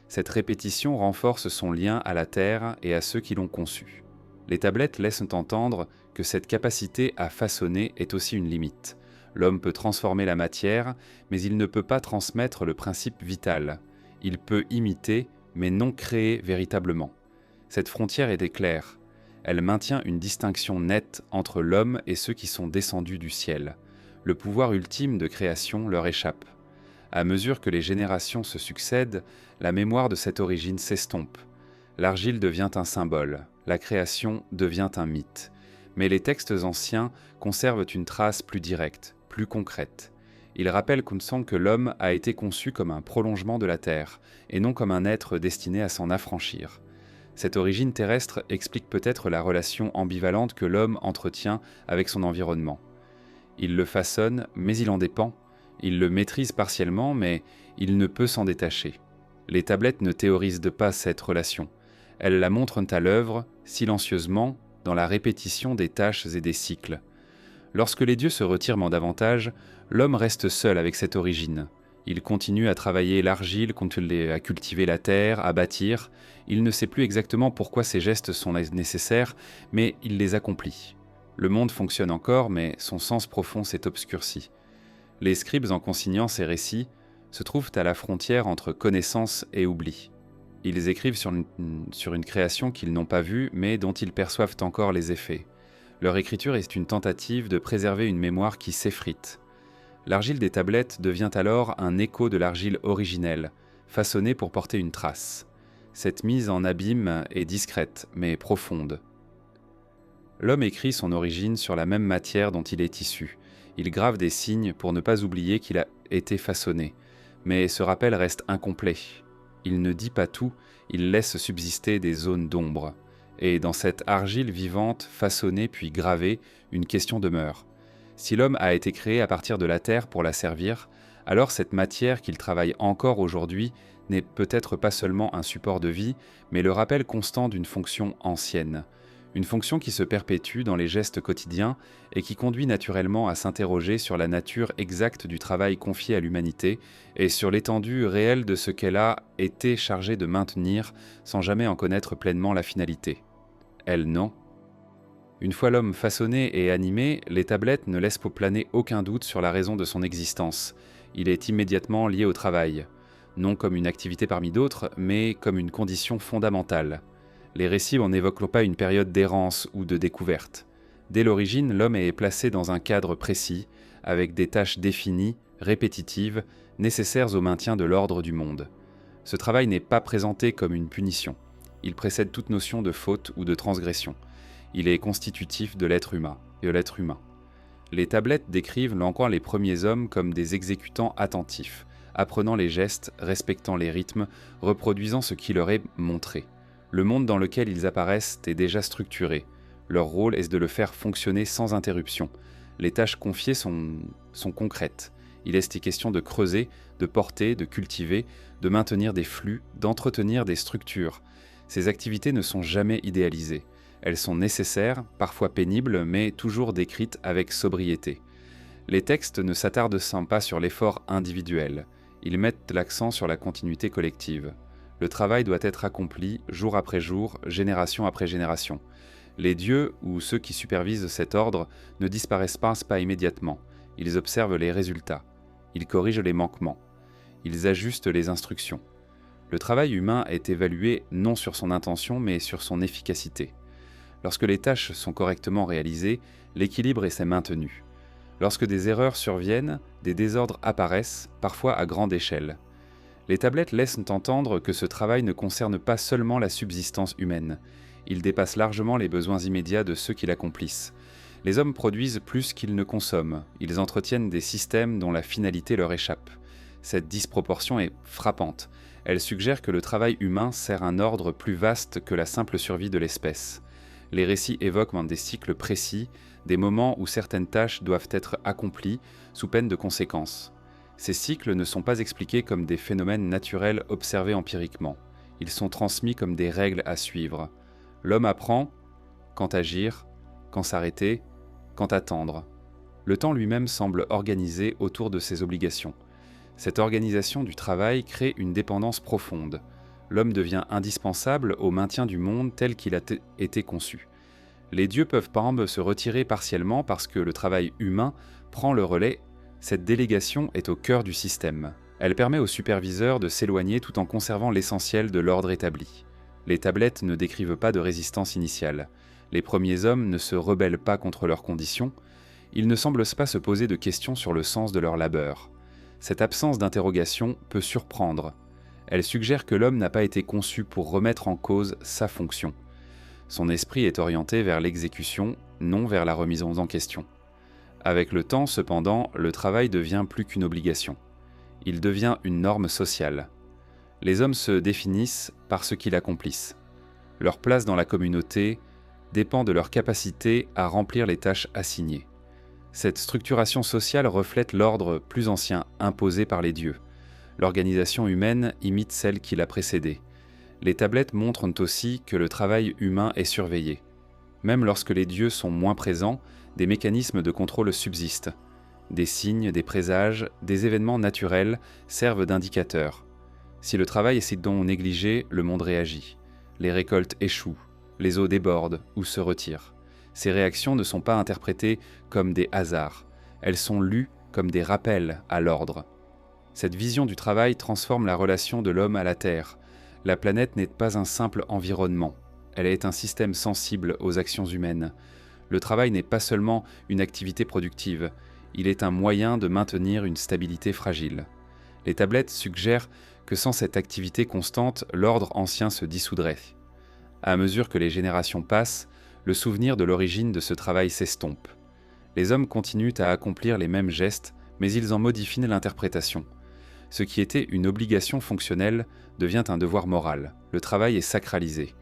A: Cette répétition renforce son lien à la terre et à ceux qui l'ont conçu. Les tablettes laissent entendre que cette capacité à façonner est aussi une limite. L'homme peut transformer la matière, mais il ne peut pas transmettre le principe vital. Il peut imiter, mais non créer véritablement. Cette frontière est claire. Elle maintient une distinction nette entre l'homme et ceux qui sont descendus du ciel. Le pouvoir ultime de création leur échappe. À mesure que les générations se succèdent, la mémoire de cette origine s'estompe. L'argile devient un symbole, la création devient un mythe. Mais les textes anciens conservent une trace plus directe, plus concrète. Ils rappellent que l'homme a été conçu comme un prolongement de la terre, et non comme un être destiné à s'en affranchir. Cette origine terrestre explique peut-être la relation ambivalente que l'homme entretient avec son environnement. Il le façonne, mais il en dépend. Il le maîtrise partiellement, mais il ne peut s'en détacher. Les tablettes ne théorisent pas cette relation. Elles la montrent à l'œuvre, silencieusement, dans la répétition des tâches et des cycles. Lorsque les dieux se retirent davantage, l'homme reste seul avec cette origine. Il continue à travailler l'argile, à cultiver la terre, à bâtir. Il ne sait plus exactement pourquoi ces gestes sont nécessaires, mais il les accomplit. Le monde fonctionne encore, mais son sens profond s'est obscurci. Les scribes, en consignant ces récits, se trouvent à la frontière entre connaissance et oubli. Ils écrivent sur une création qu'ils n'ont pas vue, mais dont ils perçoivent encore les effets. Leur écriture est une tentative de préserver une mémoire qui s'effrite. L'argile des tablettes devient alors un écho de l'argile originelle, façonnée pour porter une trace. Cette mise en abîme est discrète, mais profonde. L'homme écrit son origine sur la même matière dont il est issu. Il grave des signes pour ne pas oublier qu'il a été façonné, Mais ce rappel reste incomplet. Il ne dit pas tout, il laisse subsister des zones d'ombre. Et dans cette argile vivante, façonnée puis gravée, une question demeure. Si l'homme a été créé à partir de la terre pour la servir, alors cette matière qu'il travaille encore aujourd'hui n'est peut-être pas seulement un support de vie, mais le rappel constant d'une fonction ancienne. Une fonction qui se perpétue dans les gestes quotidiens et qui conduit naturellement à s'interroger sur la nature exacte du travail confié à l'humanité et sur l'étendue réelle de ce qu'elle a été chargée de maintenir sans jamais en connaître pleinement la finalité. Elle, non. Une fois l'homme façonné et animé, les tablettes ne laissent planer aucun doute sur la raison de son existence. Il est immédiatement lié au travail, non comme une activité parmi d'autres, mais comme une condition fondamentale. Les récits n'évoquent pas une période d'errance ou de découverte. Dès l'origine, l'homme est placé dans un cadre précis, avec des tâches définies, répétitives, nécessaires au maintien de l'ordre du monde. Ce travail n'est pas présenté comme une punition. Il précède toute notion de faute ou de transgression. Il est constitutif de l'être humain. Les tablettes décrivent encore les premiers hommes comme des exécutants attentifs, apprenant les gestes, respectant les rythmes, reproduisant ce qui leur est montré. Le monde dans lequel ils apparaissent est déjà structuré. Leur rôle est de le faire fonctionner sans interruption. Les tâches confiées sont concrètes. Il est question de creuser, de porter, de cultiver, de maintenir des flux, d'entretenir des structures. Ces activités ne sont jamais idéalisées. Elles sont nécessaires, parfois pénibles, mais toujours décrites avec sobriété. Les textes ne s'attardent pas sur l'effort individuel. Ils mettent l'accent sur la continuité collective. Le travail doit être accompli jour après jour, génération après génération. Les dieux ou ceux qui supervisent cet ordre ne disparaissent pas immédiatement. Ils observent les résultats. Ils corrigent les manquements. Ils ajustent les instructions. Le travail humain est évalué non sur son intention mais sur son efficacité. Lorsque les tâches sont correctement réalisées, l'équilibre est maintenu. Lorsque des erreurs surviennent, des désordres apparaissent, parfois à grande échelle. Les tablettes laissent entendre que ce travail ne concerne pas seulement la subsistance humaine. Il dépasse largement les besoins immédiats de ceux qui l'accomplissent. Les hommes produisent plus qu'ils ne consomment. Ils entretiennent des systèmes dont la finalité leur échappe. Cette disproportion est frappante. Elle suggère que le travail humain sert un ordre plus vaste que la simple survie de l'espèce. Les récits évoquent des cycles précis, des moments où certaines tâches doivent être accomplies sous peine de conséquences. Ces cycles ne sont pas expliqués comme des phénomènes naturels observés empiriquement. Ils sont transmis comme des règles à suivre. L'homme apprend quand agir, quand s'arrêter, quand attendre. Le temps lui-même semble organisé autour de ses obligations. Cette organisation du travail crée une dépendance profonde. L'homme devient indispensable au maintien du monde tel qu'il a été conçu. Les dieux peuvent par exemple se retirer partiellement parce que le travail humain prend le relais. Cette délégation est au cœur du système. Elle permet aux superviseurs de s'éloigner tout en conservant l'essentiel de l'ordre établi. Les tablettes ne décrivent pas de résistance initiale. Les premiers hommes ne se rebellent pas contre leurs conditions. Ils ne semblent pas se poser de questions sur le sens de leur labeur. Cette absence d'interrogation peut surprendre. Elle suggère que l'homme n'a pas été conçu pour remettre en cause sa fonction. Son esprit est orienté vers l'exécution, non vers la remise en question. Avec le temps, cependant, le travail devient plus qu'une obligation. Il devient une norme sociale. Les hommes se définissent par ce qu'ils accomplissent. Leur place dans la communauté dépend de leur capacité à remplir les tâches assignées. Cette structuration sociale reflète l'ordre plus ancien imposé par les dieux. L'organisation humaine imite celle qui l'a précédée. Les tablettes montrent aussi que le travail humain est surveillé. Même lorsque les dieux sont moins présents, des mécanismes de contrôle subsistent. Des signes, des présages, des événements naturels servent d'indicateurs. Si le travail est donc négligé, le monde réagit. Les récoltes échouent, les eaux débordent ou se retirent. Ces réactions ne sont pas interprétées comme des hasards, elles sont lues comme des rappels à l'ordre. Cette vision du travail transforme la relation de l'homme à la Terre. La planète n'est pas un simple environnement, elle est un système sensible aux actions humaines. Le travail n'est pas seulement une activité productive, il est un moyen de maintenir une stabilité fragile. Les tablettes suggèrent que sans cette activité constante, l'ordre ancien se dissoudrait. À mesure que les générations passent, le souvenir de l'origine de ce travail s'estompe. Les hommes continuent à accomplir les mêmes gestes, mais ils en modifient l'interprétation. Ce qui était une obligation fonctionnelle devient un devoir moral. Le travail est sacralisé.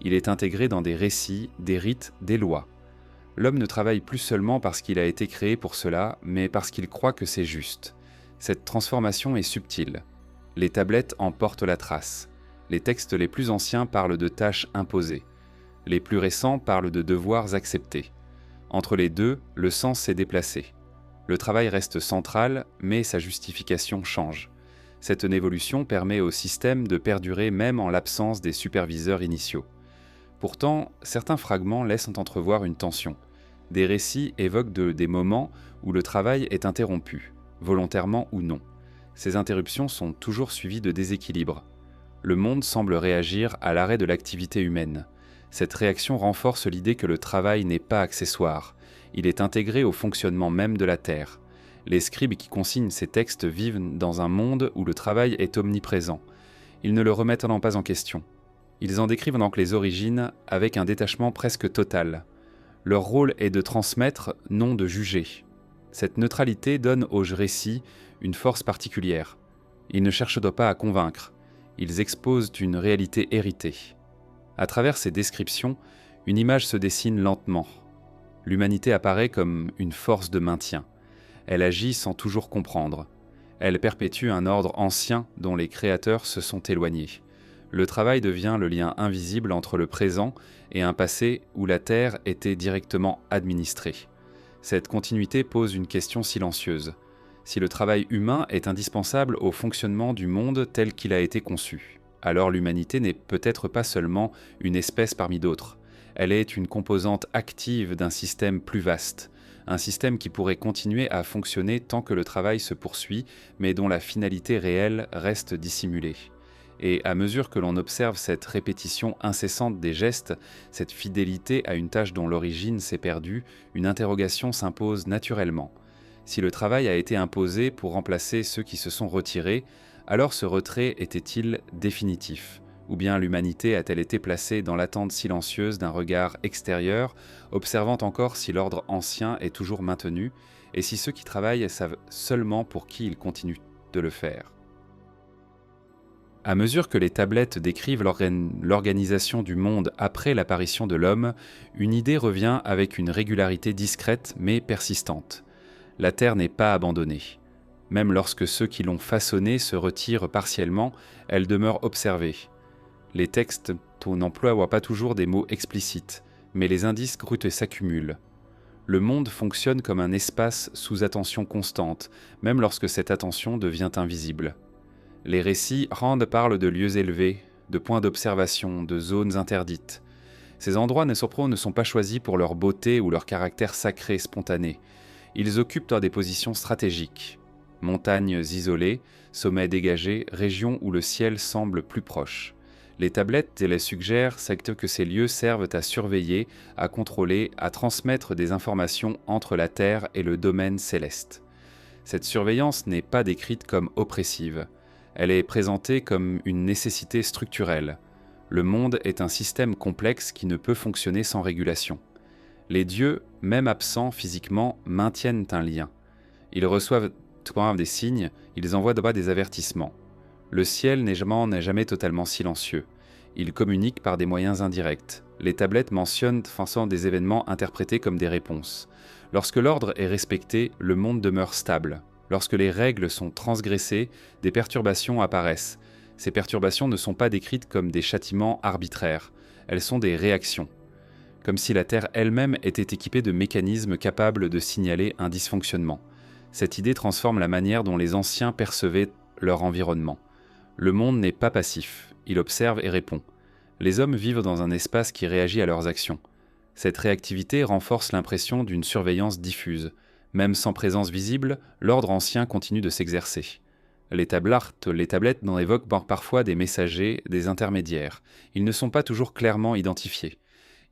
A: Il est intégré dans des récits, des rites, des lois. L'homme ne travaille plus seulement parce qu'il a été créé pour cela, mais parce qu'il croit que c'est juste. Cette transformation est subtile. Les tablettes en portent la trace. Les textes les plus anciens parlent de tâches imposées. Les plus récents parlent de devoirs acceptés. Entre les deux, le sens s'est déplacé. Le travail reste central, mais sa justification change. Cette évolution permet au système de perdurer même en l'absence des superviseurs initiaux. Pourtant, certains fragments laissent entrevoir une tension. Des récits évoquent des moments où le travail est interrompu, volontairement ou non. Ces interruptions sont toujours suivies de déséquilibres. Le monde semble réagir à l'arrêt de l'activité humaine. Cette réaction renforce l'idée que le travail n'est pas accessoire. Il est intégré au fonctionnement même de la Terre. Les scribes qui consignent ces textes vivent dans un monde où le travail est omniprésent. Ils ne le remettent pas en question. Ils en décrivent donc les origines avec un détachement presque total. Leur rôle est de transmettre, non de juger. Cette neutralité donne aux récits une force particulière. Ils ne cherchent pas à convaincre. Ils exposent une réalité héritée. À travers ces descriptions, une image se dessine lentement. L'humanité apparaît comme une force de maintien. Elle agit sans toujours comprendre. Elle perpétue un ordre ancien dont les créateurs se sont éloignés. Le travail devient le lien invisible entre le présent et un passé où la Terre était directement administrée. Cette continuité pose une question silencieuse. Si le travail humain est indispensable au fonctionnement du monde tel qu'il a été conçu, alors l'humanité n'est peut-être pas seulement une espèce parmi d'autres. Elle est une composante active d'un système plus vaste, un système qui pourrait continuer à fonctionner tant que le travail se poursuit, mais dont la finalité réelle reste dissimulée. Et à mesure que l'on observe cette répétition incessante des gestes, cette fidélité à une tâche dont l'origine s'est perdue, une interrogation s'impose naturellement. Si le travail a été imposé pour remplacer ceux qui se sont retirés, alors ce retrait était-il définitif ? Ou bien l'humanité a-t-elle été placée dans l'attente silencieuse d'un regard extérieur, observant encore si l'ordre ancien est toujours maintenu, et si ceux qui travaillent savent seulement pour qui ils continuent de le faire ? À mesure que les tablettes décrivent l'organisation du monde après l'apparition de l'homme, une idée revient avec une régularité discrète mais persistante. La Terre n'est pas abandonnée. Même lorsque ceux qui l'ont façonnée se retirent partiellement, elle demeure observée. Les textes n'emploient pas toujours des mots explicites, mais les indices bruts s'accumulent. Le monde fonctionne comme un espace sous attention constante, même lorsque cette attention devient invisible. Les récits parlent de lieux élevés, de points d'observation, de zones interdites. Ces endroits ne sont pas choisis pour leur beauté ou leur caractère sacré spontané. Ils occupent des positions stratégiques. Montagnes isolées, sommets dégagés, régions où le ciel semble plus proche. Les tablettes les suggèrent que ces lieux servent à surveiller, à contrôler, à transmettre des informations entre la Terre et le domaine céleste. Cette surveillance n'est pas décrite comme oppressive. Elle est présentée comme une nécessité structurelle. Le monde est un système complexe qui ne peut fonctionner sans régulation. Les dieux, même absents physiquement, maintiennent un lien. Ils reçoivent des signes, ils envoient des avertissements. Le ciel n'est jamais totalement silencieux. Il communique par des moyens indirects. Les tablettes mentionnent des événements interprétés comme des réponses. Lorsque l'ordre est respecté, le monde demeure stable. Lorsque les règles sont transgressées, des perturbations apparaissent. Ces perturbations ne sont pas décrites comme des châtiments arbitraires. Elles sont des réactions. Comme si la Terre elle-même était équipée de mécanismes capables de signaler un dysfonctionnement. Cette idée transforme la manière dont les anciens percevaient leur environnement. Le monde n'est pas passif, il observe et répond. Les hommes vivent dans un espace qui réagit à leurs actions. Cette réactivité renforce l'impression d'une surveillance diffuse. Même sans présence visible, l'ordre ancien continue de s'exercer. Les tablettes n'en évoquent parfois des messagers, des intermédiaires. Ils ne sont pas toujours clairement identifiés.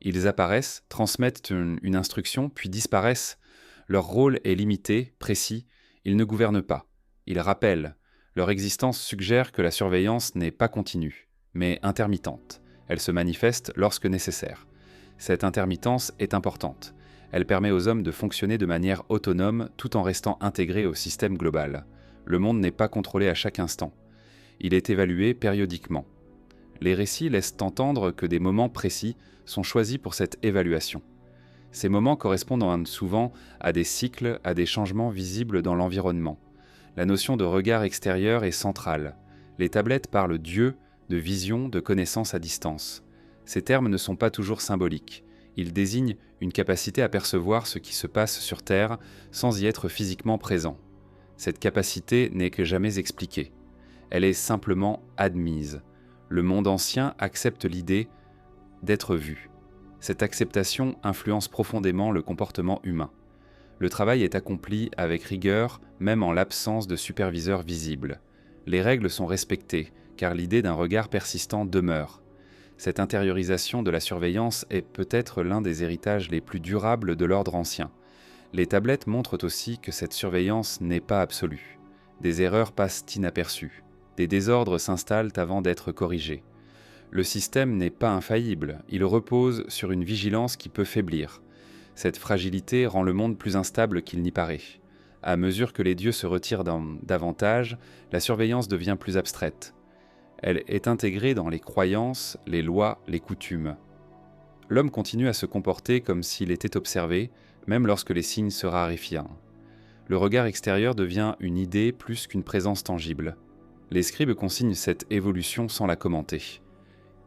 A: Ils apparaissent, transmettent une instruction, puis disparaissent. Leur rôle est limité, précis. Ils ne gouvernent pas. Ils rappellent. Leur existence suggère que la surveillance n'est pas continue, mais intermittente. Elle se manifeste lorsque nécessaire. Cette intermittence est importante. Elle permet aux hommes de fonctionner de manière autonome tout en restant intégrés au système global. Le monde n'est pas contrôlé à chaque instant. Il est évalué périodiquement. Les récits laissent entendre que des moments précis sont choisis pour cette évaluation. Ces moments correspondent souvent à des cycles, à des changements visibles dans l'environnement. La notion de regard extérieur est centrale. Les tablettes parlent Dieu, de vision, de connaissance à distance. Ces termes ne sont pas toujours symboliques. Ils désignent une capacité à percevoir ce qui se passe sur Terre sans y être physiquement présent. Cette capacité n'est que jamais expliquée. Elle est simplement admise. Le monde ancien accepte l'idée d'être vu. Cette acceptation influence profondément le comportement humain. Le travail est accompli avec rigueur, même en l'absence de superviseurs visibles. Les règles sont respectées, car l'idée d'un regard persistant demeure. Cette intériorisation de la surveillance est peut-être l'un des héritages les plus durables de l'ordre ancien. Les tablettes montrent aussi que cette surveillance n'est pas absolue. Des erreurs passent inaperçues. Des désordres s'installent avant d'être corrigés. Le système n'est pas infaillible, il repose sur une vigilance qui peut faiblir. Cette fragilité rend le monde plus instable qu'il n'y paraît. À mesure que les dieux se retirent davantage, la surveillance devient plus abstraite. Elle est intégrée dans les croyances, les lois, les coutumes. L'homme continue à se comporter comme s'il était observé, même lorsque les signes se raréfient. Le regard extérieur devient une idée plus qu'une présence tangible. Les scribes consignent cette évolution sans la commenter.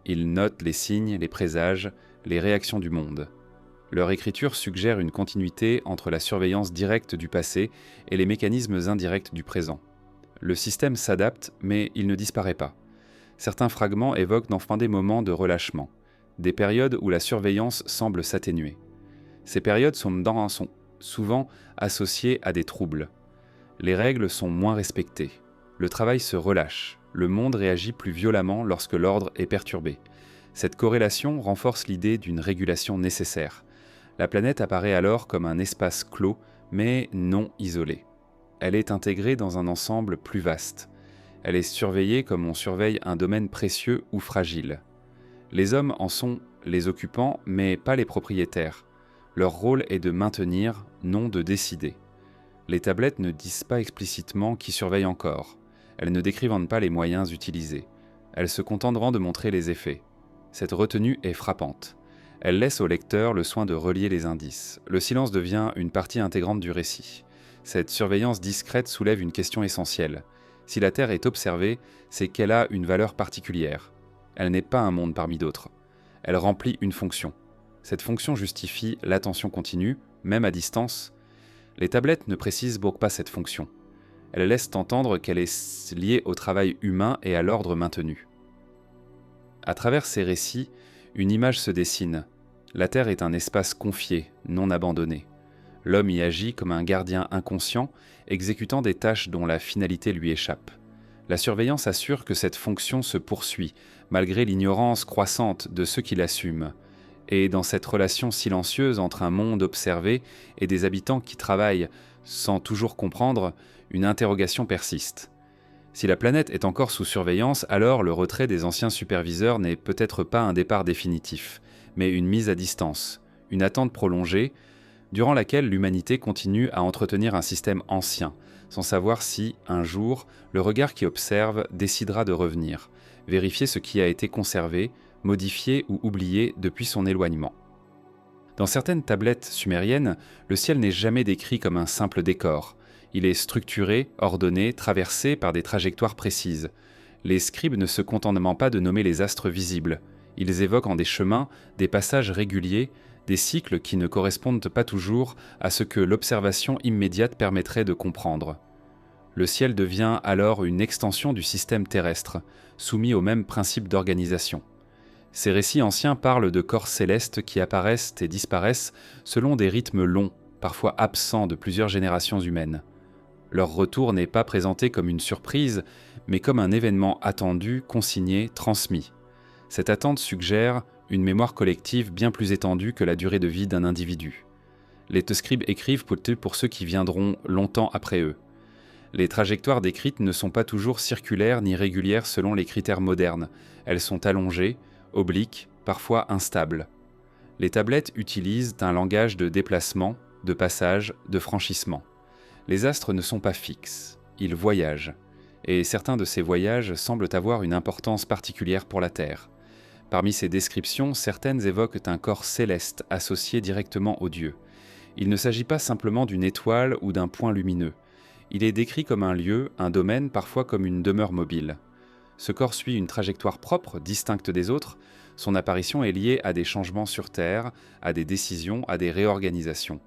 A: Ils notent les signes, les présages, les réactions du monde. Leur écriture suggère une continuité entre la surveillance directe du passé et les mécanismes indirects du présent. Le système s'adapte, mais il ne disparaît pas. Certains fragments évoquent enfin des moments de relâchement, des périodes où la surveillance semble s'atténuer. Ces périodes sont souvent associées à des troubles. Les règles sont moins respectées. Le travail se relâche. Le monde réagit plus violemment lorsque l'ordre est perturbé. Cette corrélation renforce l'idée d'une régulation nécessaire. La planète apparaît alors comme un espace clos, mais non isolé. Elle est intégrée dans un ensemble plus vaste. Elle est surveillée comme on surveille un domaine précieux ou fragile. Les hommes en sont les occupants, mais pas les propriétaires. Leur rôle est de maintenir, non de décider. Les tablettes ne disent pas explicitement qui surveille encore. Elles ne décrivent pas les moyens utilisés. Elles se contenteront de montrer les effets. Cette retenue est frappante. Elle laisse au lecteur le soin de relier les indices. Le silence devient une partie intégrante du récit. Cette surveillance discrète soulève une question essentielle. Si la Terre est observée, c'est qu'elle a une valeur particulière. Elle n'est pas un monde parmi d'autres. Elle remplit une fonction. Cette fonction justifie l'attention continue, même à distance. Les tablettes ne précisent donc pas cette fonction. Elles laissent entendre qu'elle est liée au travail humain et à l'ordre maintenu. À travers ces récits, une image se dessine. La Terre est un espace confié, non abandonné. L'homme y agit comme un gardien inconscient, exécutant des tâches dont la finalité lui échappe. La surveillance assure que cette fonction se poursuit, malgré l'ignorance croissante de ceux qui l'assument. Et dans cette relation silencieuse entre un monde observé et des habitants qui travaillent sans toujours comprendre, une interrogation persiste. Si la planète est encore sous surveillance, alors le retrait des anciens superviseurs n'est peut-être pas un départ définitif, mais une mise à distance, une attente prolongée, durant laquelle l'humanité continue à entretenir un système ancien, sans savoir si, un jour, le regard qui observe décidera de revenir, vérifier ce qui a été conservé, modifié ou oublié depuis son éloignement. Dans certaines tablettes sumériennes, le ciel n'est jamais décrit comme un simple décor. Il est structuré, ordonné, traversé par des trajectoires précises. Les scribes ne se contentent pas de nommer les astres visibles. Ils évoquent en des chemins, des passages réguliers, des cycles qui ne correspondent pas toujours à ce que l'observation immédiate permettrait de comprendre. Le ciel devient alors une extension du système terrestre, soumis au même principe d'organisation. Ces récits anciens parlent de corps célestes qui apparaissent et disparaissent selon des rythmes longs, parfois absents de plusieurs générations humaines. Leur retour n'est pas présenté comme une surprise, mais comme un événement attendu, consigné, transmis. Cette attente suggère une mémoire collective bien plus étendue que la durée de vie d'un individu. Les scribes écrivent pour ceux qui viendront longtemps après eux. Les trajectoires décrites ne sont pas toujours circulaires ni régulières selon les critères modernes. Elles sont allongées, obliques, parfois instables. Les tablettes utilisent un langage de déplacement, de passage, de franchissement. Les astres ne sont pas fixes. ils voyagent. Et certains de ces voyages semblent avoir une importance particulière pour la Terre. Parmi ces descriptions, certaines évoquent un corps céleste associé directement aux dieux. Il ne s'agit pas simplement d'une étoile ou d'un point lumineux. Il est décrit comme un lieu, un domaine, parfois comme une demeure mobile. Ce corps suit une trajectoire propre, distincte des autres. Son apparition est liée à des changements sur Terre, à des décisions, à des réorganisations.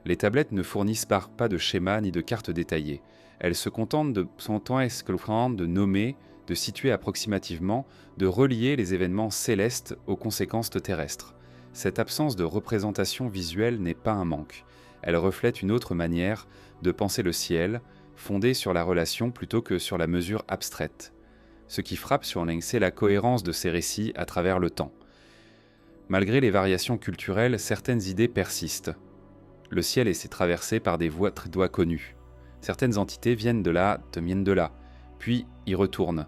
A: Les tablettes ne fournissent pas de schéma ni de cartes détaillées. Elles se contentent de nommer, de situer approximativement, de relier les événements célestes aux conséquences terrestres. Cette absence de représentation visuelle n'est pas un manque. Elle reflète une autre manière de penser le ciel, fondée sur la relation plutôt que sur la mesure abstraite. Ce qui frappe sur Leng, c'est la cohérence de ces récits à travers le temps. Malgré les variations culturelles, certaines idées persistent. Le ciel est traversé par des voies connues. Certaines entités viennent de là, puis y retournent.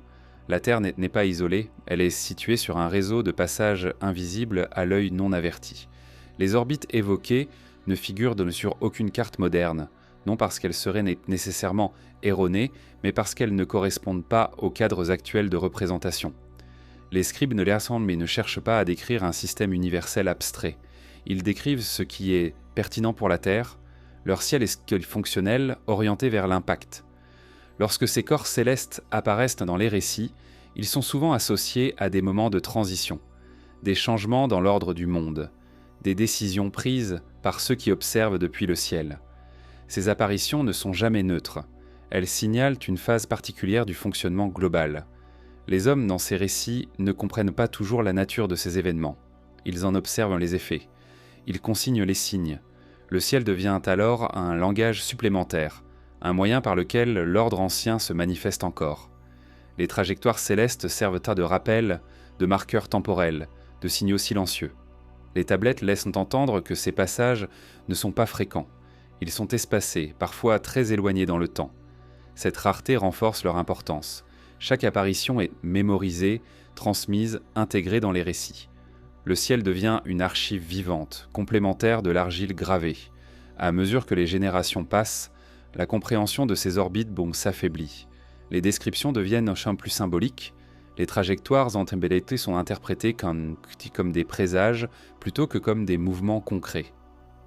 A: La Terre n'est pas isolée, elle est située sur un réseau de passages invisibles à l'œil non averti. Les orbites évoquées ne figurent sur aucune carte moderne, non parce qu'elles seraient nécessairement erronées, mais parce qu'elles ne correspondent pas aux cadres actuels de représentation. Les scribes ne les rassemblent mais ne cherchent pas à décrire un système universel abstrait. Ils décrivent ce qui est pertinent pour la Terre, leur ciel est fonctionnel, orienté vers l'impact. Lorsque ces corps célestes apparaissent dans les récits, ils sont souvent associés à des moments de transition, des changements dans l'ordre du monde, des décisions prises par ceux qui observent depuis le ciel. Ces apparitions ne sont jamais neutres, elles signalent une phase particulière du fonctionnement global. Les hommes dans ces récits ne comprennent pas toujours la nature de ces événements. Ils en observent les effets. Ils consignent les signes. Le ciel devient alors un langage supplémentaire, un moyen par lequel l'ordre ancien se manifeste encore. Les trajectoires célestes servent de rappel, de marqueurs temporels, de signaux silencieux. Les tablettes laissent entendre que ces passages ne sont pas fréquents. Ils sont espacés, parfois très éloignés dans le temps. Cette rareté renforce leur importance. Chaque apparition est mémorisée, transmise, intégrée dans les récits. Le ciel devient une archive vivante, complémentaire de l'argile gravée. À mesure que les générations passent, la compréhension de ces orbites s'affaiblit. Les descriptions deviennent un champ plus symbolique. Les trajectoires antébellées sont interprétées comme des présages plutôt que comme des mouvements concrets.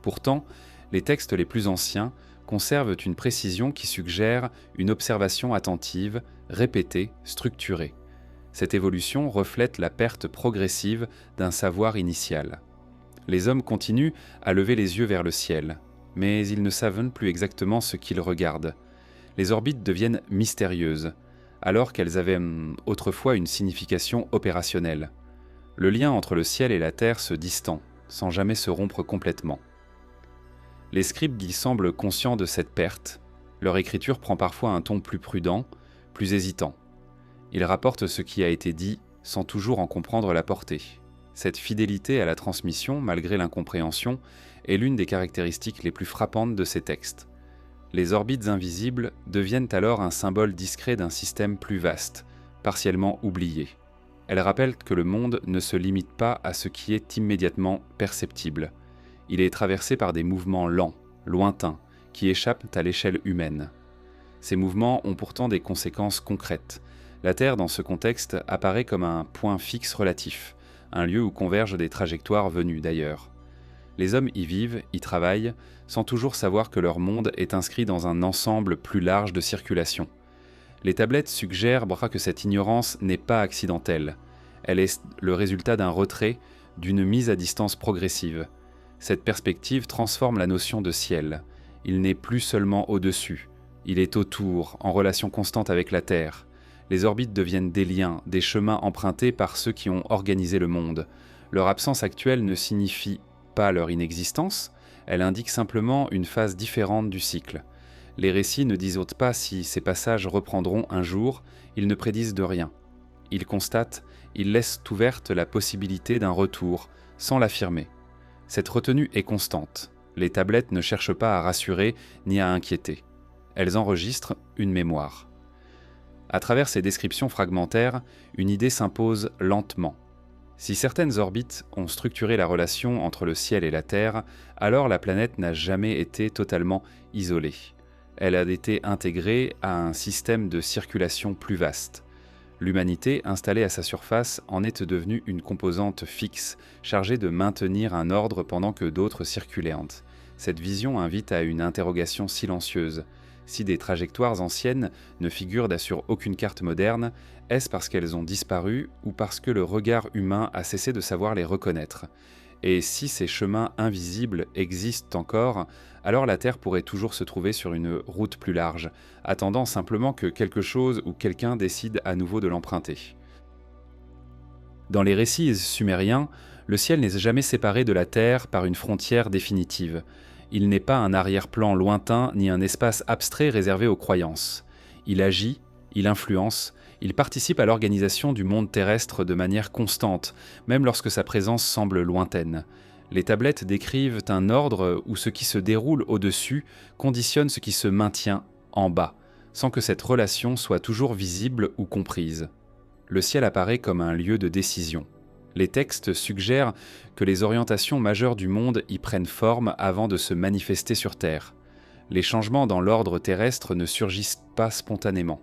A: Pourtant, les textes les plus anciens conservent une précision qui suggère une observation attentive, répétée, structurée. Cette évolution reflète la perte progressive d'un savoir initial. Les hommes continuent à lever les yeux vers le ciel, mais ils ne savent plus exactement ce qu'ils regardent. Les orbites deviennent mystérieuses, alors qu'elles avaient autrefois une signification opérationnelle. Le lien entre le ciel et la terre se distend, sans jamais se rompre complètement. Les scribes y semblent conscients de cette perte. Leur écriture prend parfois un ton plus prudent, plus hésitant. Ils rapportent ce qui a été dit sans toujours en comprendre la portée. Cette fidélité à la transmission, malgré l'incompréhension, est l'une des caractéristiques les plus frappantes de ces textes. Les orbites invisibles deviennent alors un symbole discret d'un système plus vaste, partiellement oublié. Elles rappellent que le monde ne se limite pas à ce qui est immédiatement perceptible. Il est traversé par des mouvements lents, lointains, qui échappent à l'échelle humaine. Ces mouvements ont pourtant des conséquences concrètes. La Terre, dans ce contexte, apparaît comme un point fixe relatif, un lieu où convergent des trajectoires venues d'ailleurs. Les hommes y vivent, y travaillent, sans toujours savoir que leur monde est inscrit dans un ensemble plus large de circulation. Les tablettes suggèrent que cette ignorance n'est pas accidentelle. Elle est le résultat d'un retrait, d'une mise à distance progressive. Cette perspective transforme la notion de ciel. Il n'est plus seulement au-dessus, il est autour, en relation constante avec la Terre. Les orbites deviennent des liens, des chemins empruntés par ceux qui ont organisé le monde. Leur absence actuelle ne signifie pas leur inexistence, elle indique simplement une phase différente du cycle. Les récits ne disent pas si ces passages reprendront un jour, ils ne prédisent de rien. Ils constatent, ils laissent ouverte la possibilité d'un retour, sans l'affirmer. Cette retenue est constante. Les tablettes ne cherchent pas à rassurer ni à inquiéter. Elles enregistrent une mémoire. À travers ces descriptions fragmentaires, une idée s'impose lentement. Si certaines orbites ont structuré la relation entre le ciel et la Terre, alors la planète n'a jamais été totalement isolée. Elle a été intégrée à un système de circulation plus vaste. L'humanité, installée à sa surface, en est devenue une composante fixe, chargée de maintenir un ordre pendant que d'autres circulantes. Cette vision invite à une interrogation silencieuse. Si des trajectoires anciennes ne figurent sur aucune carte moderne, est-ce parce qu'elles ont disparu ou parce que le regard humain a cessé de savoir les reconnaître ? Et si ces chemins invisibles existent encore, alors la Terre pourrait toujours se trouver sur une route plus large, attendant simplement que quelque chose ou quelqu'un décide à nouveau de l'emprunter. Dans les récits sumériens, le ciel n'est jamais séparé de la Terre par une frontière définitive. Il n'est pas un arrière-plan lointain ni un espace abstrait réservé aux croyances. Il agit, il influence, il participe à l'organisation du monde terrestre de manière constante, même lorsque sa présence semble lointaine. Les tablettes décrivent un ordre où ce qui se déroule au-dessus conditionne ce qui se maintient en bas, sans que cette relation soit toujours visible ou comprise. Le ciel apparaît comme un lieu de décision. Les textes suggèrent que les orientations majeures du monde y prennent forme avant de se manifester sur Terre. Les changements dans l'ordre terrestre ne surgissent pas spontanément.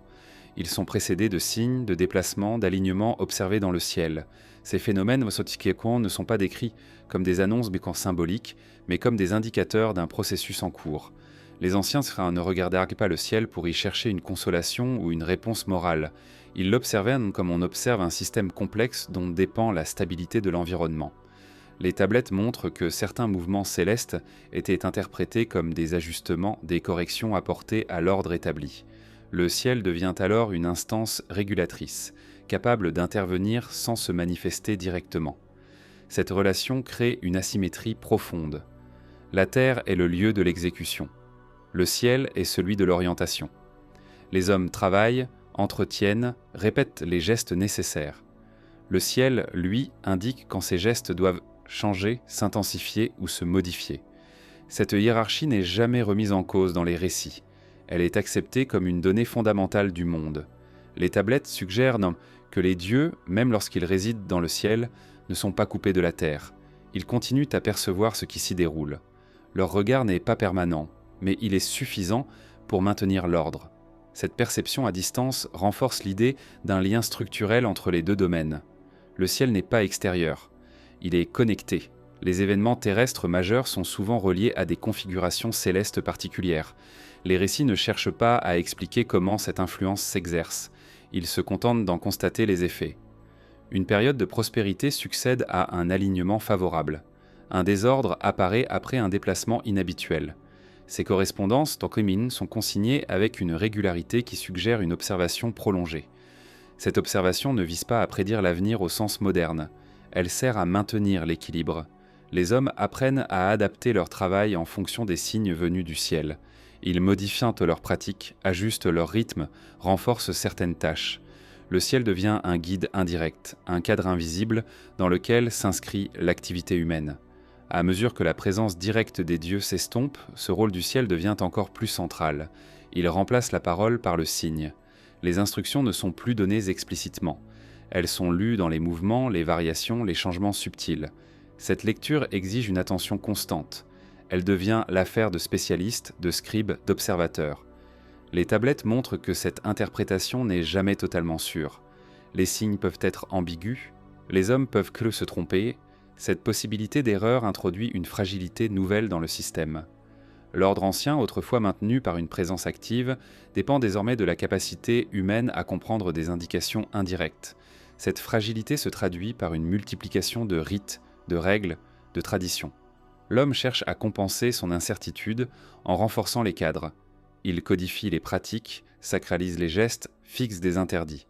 A: Ils sont précédés de signes, de déplacements, d'alignements observés dans le ciel. Ces phénomènes Mosotikekon ne sont pas décrits comme des annonces symboliques, mais comme des indicateurs d'un processus en cours. Les anciens ne regardèrent pas le ciel pour y chercher une consolation ou une réponse morale. Ils l'observaient comme on observe un système complexe dont dépend la stabilité de l'environnement. Les tablettes montrent que certains mouvements célestes étaient interprétés comme des ajustements, des corrections apportées à l'ordre établi. Le ciel devient alors une instance régulatrice, capable d'intervenir sans se manifester directement. Cette relation crée une asymétrie profonde. La Terre est le lieu de l'exécution. Le ciel est celui de l'orientation. Les hommes travaillent, entretiennent, répètent les gestes nécessaires. Le ciel, lui, indique quand ces gestes doivent changer, s'intensifier ou se modifier. Cette hiérarchie n'est jamais remise en cause dans les récits. Elle est acceptée comme une donnée fondamentale du monde. Les tablettes suggèrent que les dieux, même lorsqu'ils résident dans le ciel, ne sont pas coupés de la terre. Ils continuent à percevoir ce qui s'y déroule. Leur regard n'est pas permanent, mais il est suffisant pour maintenir l'ordre. Cette perception à distance renforce l'idée d'un lien structurel entre les deux domaines. Le ciel n'est pas extérieur, il est connecté. Les événements terrestres majeurs sont souvent reliés à des configurations célestes particulières. Les récits ne cherchent pas à expliquer comment cette influence s'exerce. Ils se contentent d'en constater les effets. Une période de prospérité succède à un alignement favorable. Un désordre apparaît après un déplacement inhabituel. Ces correspondances, Tokumin, sont consignées avec une régularité qui suggère une observation prolongée. Cette observation ne vise pas à prédire l'avenir au sens moderne. Elle sert à maintenir l'équilibre. Les hommes apprennent à adapter leur travail en fonction des signes venus du ciel. Ils modifient leurs pratiques, ajustent leur rythme, renforcent certaines tâches. Le ciel devient un guide indirect, un cadre invisible dans lequel s'inscrit l'activité humaine. À mesure que la présence directe des dieux s'estompe, ce rôle du ciel devient encore plus central. Il remplace la parole par le signe. Les instructions ne sont plus données explicitement. Elles sont lues dans les mouvements, les variations, les changements subtils. Cette lecture exige une attention constante. Elle devient l'affaire de spécialistes, de scribes, d'observateurs. Les tablettes montrent que cette interprétation n'est jamais totalement sûre. Les signes peuvent être ambigus, les hommes peuvent se tromper. Cette possibilité d'erreur introduit une fragilité nouvelle dans le système. L'ordre ancien, autrefois maintenu par une présence active, dépend désormais de la capacité humaine à comprendre des indications indirectes. Cette fragilité se traduit par une multiplication de rites, de règles, de traditions. L'homme cherche à compenser son incertitude en renforçant les cadres. Il codifie les pratiques, sacralise les gestes, fixe des interdits.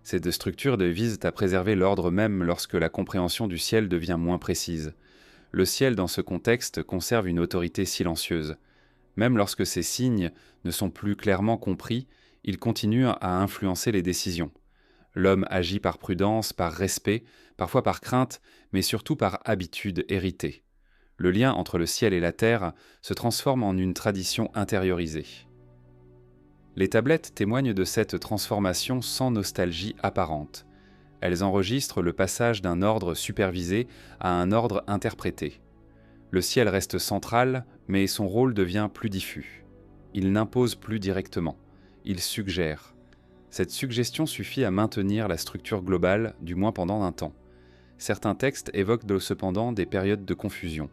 A: Ces deux structures visent à préserver l'ordre même lorsque la compréhension du ciel devient moins précise. Le ciel, dans ce contexte, conserve une autorité silencieuse. Même lorsque ces signes ne sont plus clairement compris, ils continuent à influencer les décisions. L'homme agit par prudence, par respect, parfois par crainte, mais surtout par habitude héritée. Le lien entre le ciel et la terre se transforme en une tradition intériorisée. Les tablettes témoignent de cette transformation sans nostalgie apparente. Elles enregistrent le passage d'un ordre supervisé à un ordre interprété. Le ciel reste central, mais son rôle devient plus diffus. Il n'impose plus directement. Il suggère. Cette suggestion suffit à maintenir la structure globale, du moins pendant un temps. Certains textes évoquent cependant des périodes de confusion,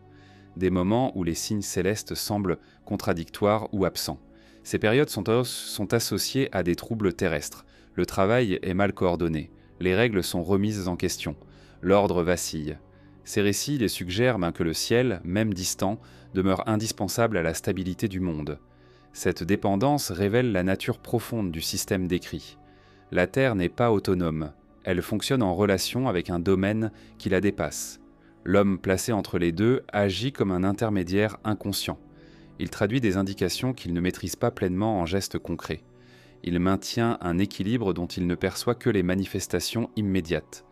A: des moments où les signes célestes semblent contradictoires ou absents. Ces périodes sont associées à des troubles terrestres. Le travail est mal coordonné, les règles sont remises en question, l'ordre vacille. Ces récits les suggèrent que le ciel, même distant, demeure indispensable à la stabilité du monde. Cette dépendance révèle la nature profonde du système décrit. La Terre n'est pas autonome, elle fonctionne en relation avec un domaine qui la dépasse. L'homme placé entre les deux agit comme un intermédiaire inconscient. Il traduit des indications qu'il ne maîtrise pas pleinement en gestes concrets. Il maintient un équilibre dont il ne perçoit que les manifestations immédiates.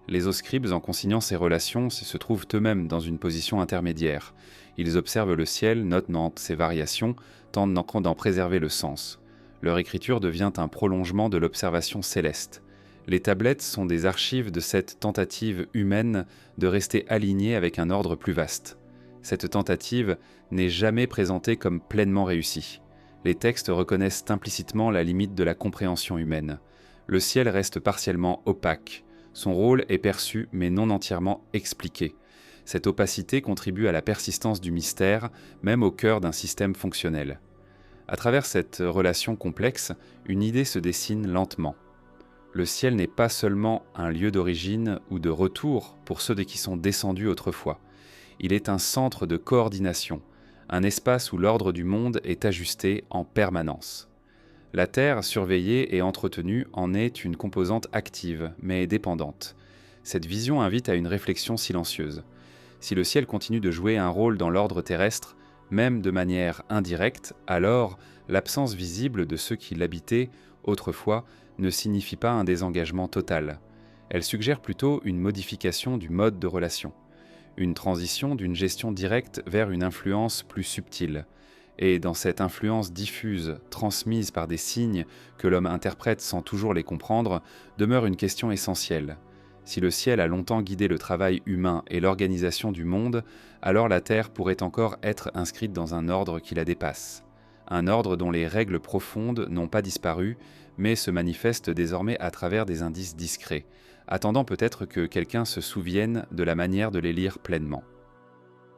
A: Les oscribes, en consignant ces relations, se trouvent eux-mêmes dans une position intermédiaire. Ils observent le ciel, notent ses variations, tentent d'en préserver le sens. Leur écriture devient un prolongement de l'observation céleste. Les tablettes sont des archives de cette tentative humaine de rester alignée avec un ordre plus vaste. Cette tentative n'est jamais présentée comme pleinement réussie. Les textes reconnaissent implicitement la limite de la compréhension humaine. Le ciel reste partiellement opaque. Son rôle est perçu mais non entièrement expliqué. Cette opacité contribue à la persistance du mystère, même au cœur d'un système fonctionnel. À travers cette relation complexe, une idée se dessine lentement. Le ciel n'est pas seulement un lieu d'origine ou de retour pour ceux qui sont descendus autrefois. Il est un centre de coordination, un espace où l'ordre du monde est ajusté en permanence. La Terre, surveillée et entretenue, en est une composante active, mais dépendante. Cette vision invite à une réflexion silencieuse. Si le ciel continue de jouer un rôle dans l'ordre terrestre, même de manière indirecte, alors l'absence visible de ceux qui l'habitaient autrefois ne signifie pas un désengagement total. Elle suggère plutôt une modification du mode de relation, une transition d'une gestion directe vers une influence plus subtile. Et dans cette influence diffuse, transmise par des signes que l'homme interprète sans toujours les comprendre, demeure une question essentielle. Si le ciel a longtemps guidé le travail humain et l'organisation du monde, alors la Terre pourrait encore être inscrite dans un ordre qui la dépasse. Un ordre dont les règles profondes n'ont pas disparu, mais se manifestent désormais à travers des indices discrets, attendant peut-être que quelqu'un se souvienne de la manière de les lire pleinement.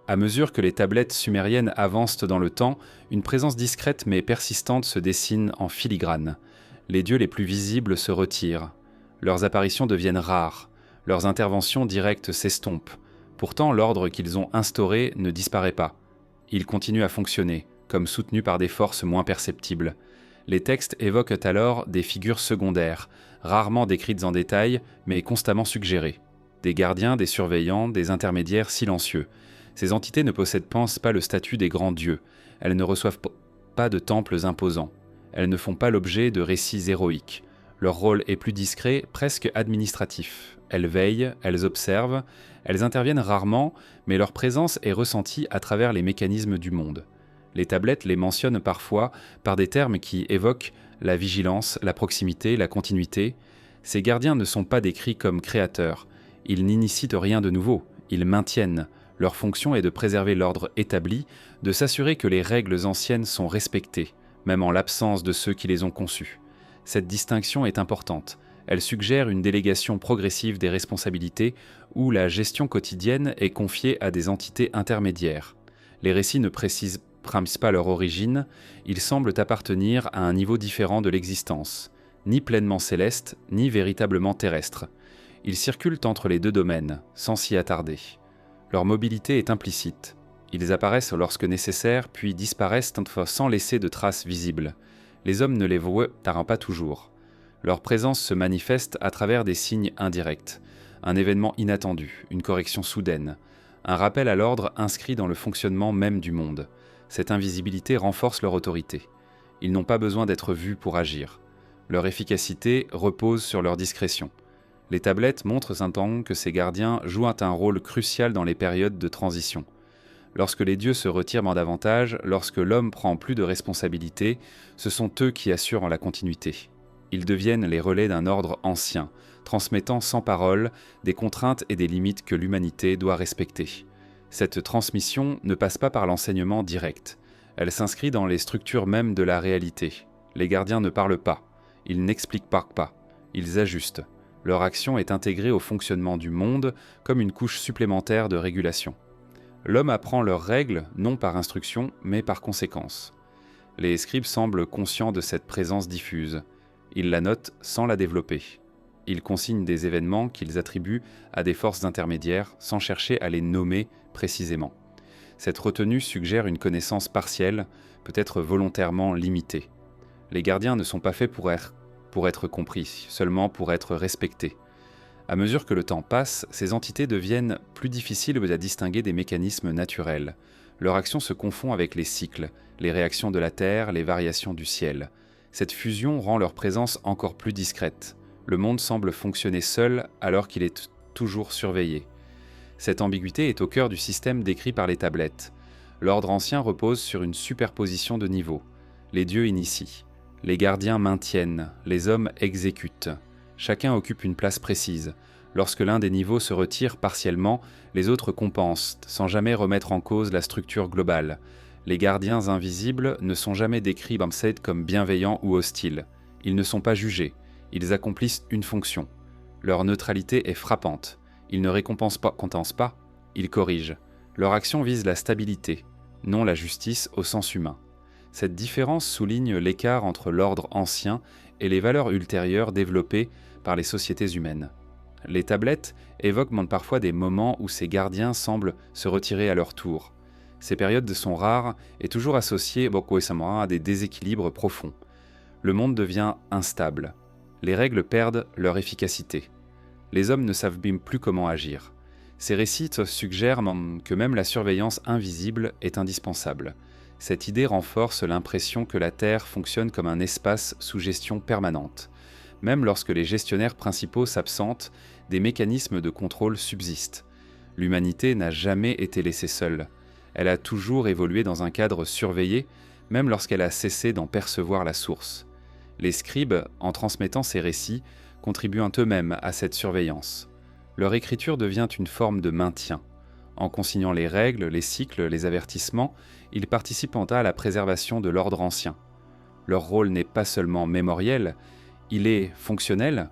A: À mesure que les tablettes sumériennes avancent dans le temps, une présence discrète mais persistante se dessine en filigrane. Les dieux les plus visibles se retirent. Leurs apparitions deviennent rares. Leurs interventions directes s'estompent. Pourtant, l'ordre qu'ils ont instauré ne disparaît pas. Il continue à fonctionner, comme soutenu par des forces moins perceptibles. Les textes évoquent alors des figures secondaires, rarement décrites en détail, mais constamment suggérées. Des gardiens, des surveillants, des intermédiaires silencieux. Ces entités ne possèdent pas le statut des grands dieux. Elles ne reçoivent pas de temples imposants. Elles ne font pas l'objet de récits héroïques. Leur rôle est plus discret, presque administratif. Elles veillent, elles observent, elles interviennent rarement, mais leur présence est ressentie à travers les mécanismes du monde. Les tablettes les mentionnent parfois par des termes qui évoquent la vigilance, la proximité, la continuité. Ces gardiens ne sont pas décrits comme créateurs. Ils n'initient rien de nouveau, ils maintiennent. Leur fonction est de préserver l'ordre établi, de s'assurer que les règles anciennes sont respectées, même en l'absence de ceux qui les ont conçues. Cette distinction est importante. Elle suggère une délégation progressive des responsabilités où la gestion quotidienne est confiée à des entités intermédiaires. Les récits ne précisent pas leur origine, ils semblent appartenir à un niveau différent de l'existence, ni pleinement céleste, ni véritablement terrestre. Ils circulent entre les deux domaines, sans s'y attarder. Leur mobilité est implicite. Ils apparaissent lorsque nécessaire, puis disparaissent sans laisser de traces visibles. Les hommes ne les voient pas toujours. Leur présence se manifeste à travers des signes indirects. Un événement inattendu, une correction soudaine, un rappel à l'ordre inscrit dans le fonctionnement même du monde. Cette invisibilité renforce leur autorité. Ils n'ont pas besoin d'être vus pour agir. Leur efficacité repose sur leur discrétion. Les tablettes montrent un temps que ces gardiens jouent un rôle crucial dans les périodes de transition. Lorsque les dieux se retirent davantage, lorsque l'homme prend plus de responsabilités, ce sont eux qui assurent la continuité. Ils deviennent les relais d'un ordre ancien, transmettant sans parole des contraintes et des limites que l'humanité doit respecter. Cette transmission ne passe pas par l'enseignement direct. Elle s'inscrit dans les structures mêmes de la réalité. Les gardiens ne parlent pas, ils n'expliquent pas, ils ajustent. Leur action est intégrée au fonctionnement du monde comme une couche supplémentaire de régulation. L'homme apprend leurs règles non par instruction, mais par conséquence. Les scribes semblent conscients de cette présence diffuse. Ils la notent sans la développer. Ils consignent des événements qu'ils attribuent à des forces intermédiaires sans chercher à les nommer précisément. Cette retenue suggère une connaissance partielle, peut-être volontairement limitée. Les gardiens ne sont pas faits pour être compris, seulement pour être respectés. À mesure que le temps passe, ces entités deviennent plus difficiles à distinguer des mécanismes naturels. Leur action se confond avec les cycles, les réactions de la Terre, les variations du ciel. Cette fusion rend leur présence encore plus discrète. Le monde semble fonctionner seul alors qu'il est toujours surveillé. Cette ambiguïté est au cœur du système décrit par les tablettes. L'ordre ancien repose sur une superposition de niveaux. Les dieux initient, les gardiens maintiennent, les hommes exécutent. Chacun occupe une place précise. Lorsque l'un des niveaux se retire partiellement, les autres compensent, sans jamais remettre en cause la structure globale. Les gardiens invisibles ne sont jamais décrits comme bienveillants ou hostiles. Ils ne sont pas jugés. Ils accomplissent une fonction. Leur neutralité est frappante. Ils ne récompensent pas, ils corrigent. Leur action vise la stabilité, non la justice au sens humain. Cette différence souligne l'écart entre l'ordre ancien et les valeurs ultérieures développées par les sociétés humaines. Les tablettes évoquent parfois des moments où ces gardiens semblent se retirer à leur tour. Ces périodes sont rares et toujours associées à des déséquilibres profonds. Le monde devient instable. Les règles perdent leur efficacité. Les hommes ne savent même plus comment agir. Ces récits suggèrent que même la surveillance invisible est indispensable. Cette idée renforce l'impression que la Terre fonctionne comme un espace sous gestion permanente. Même lorsque les gestionnaires principaux s'absentent, des mécanismes de contrôle subsistent. L'humanité n'a jamais été laissée seule. Elle a toujours évolué dans un cadre surveillé, même lorsqu'elle a cessé d'en percevoir la source. Les scribes, en transmettant ces récits, contribuent eux-mêmes à cette surveillance. Leur écriture devient une forme de maintien. En consignant les règles, les cycles, les avertissements, ils participent à la préservation de l'ordre ancien. Leur rôle n'est pas seulement mémoriel, il est fonctionnel.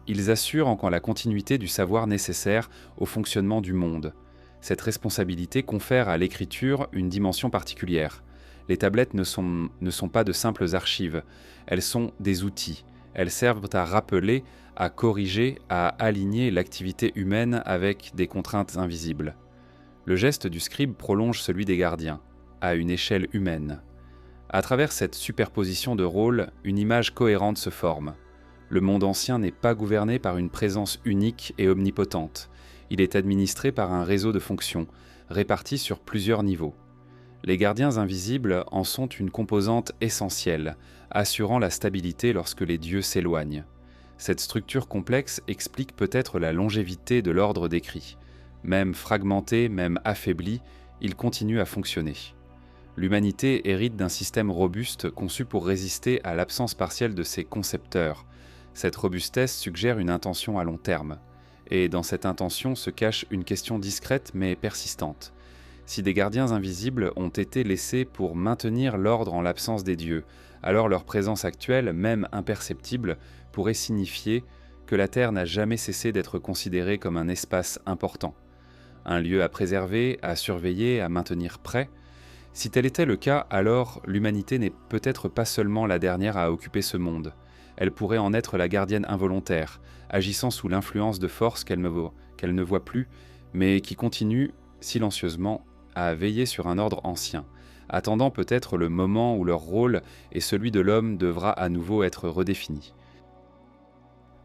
A: Ils assurent la continuité du savoir nécessaire au fonctionnement du monde. Cette responsabilité confère à l'écriture une dimension particulière. Les tablettes ne sont pas de simples archives, elles sont des outils. Elles servent à rappeler, à corriger, à aligner l'activité humaine avec des contraintes invisibles. Le geste du scribe prolonge celui des gardiens, à une échelle humaine. À travers cette superposition de rôles, une image cohérente se forme. Le monde ancien n'est pas gouverné par une présence unique et omnipotente. Il est administré par un réseau de fonctions, réparties sur plusieurs niveaux. Les gardiens invisibles en sont une composante essentielle, assurant la stabilité lorsque les dieux s'éloignent. Cette structure complexe explique peut-être la longévité de l'ordre décrit. Même fragmenté, même affaibli, il continue à fonctionner. L'humanité hérite d'un système robuste conçu pour résister à l'absence partielle de ses concepteurs. Cette robustesse suggère une intention à long terme. Et dans cette intention se cache une question discrète mais persistante. Si des gardiens invisibles ont été laissés pour maintenir l'ordre en l'absence des dieux, alors leur présence actuelle, même imperceptible, pourrait signifier que la Terre n'a jamais cessé d'être considérée comme un espace important, un lieu à préserver, à surveiller, à maintenir prêt. Si tel était le cas, alors l'humanité n'est peut-être pas seulement la dernière à occuper ce monde. Elle pourrait en être la gardienne involontaire, agissant sous l'influence de forces qu'elle ne voit plus, mais qui continuent silencieusement à veiller sur un ordre ancien, attendant peut-être le moment où leur rôle et celui de l'homme devra à nouveau être redéfini.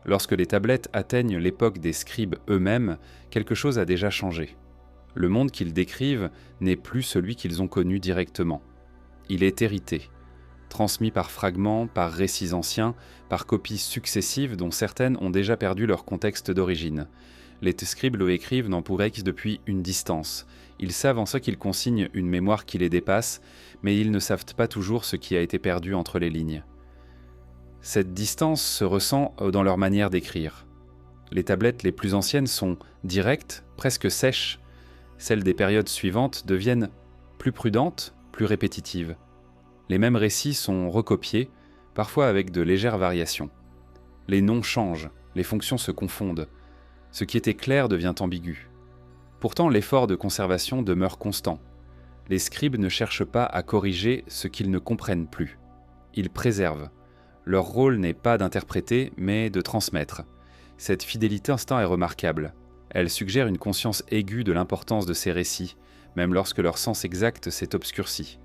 A: Lorsque les tablettes atteignent l'époque des scribes eux-mêmes, quelque chose a déjà changé. Le monde qu'ils décrivent n'est plus celui qu'ils ont connu directement. Il est hérité, transmis par fragments, par récits anciens, par copies successives dont certaines ont déjà perdu leur contexte d'origine. Les scribes le écrivent depuis une distance. Ils savent en ce qu'ils consignent une mémoire qui les dépasse, mais ils ne savent pas toujours ce qui a été perdu entre les lignes. Cette distance se ressent dans leur manière d'écrire. Les tablettes les plus anciennes sont directes, presque sèches. Celles des périodes suivantes deviennent plus prudentes, plus répétitives. Les mêmes récits sont recopiés, parfois avec de légères variations. Les noms changent, les fonctions se confondent. Ce qui était clair devient ambigu. Pourtant, l'effort de conservation demeure constant. Les scribes ne cherchent pas à corriger ce qu'ils ne comprennent plus. Ils préservent. Leur rôle n'est pas d'interpréter, mais de transmettre. Cette fidélité instant est remarquable. Elle suggère une conscience aiguë de l'importance de ces récits, même lorsque leur sens exact s'est obscurci.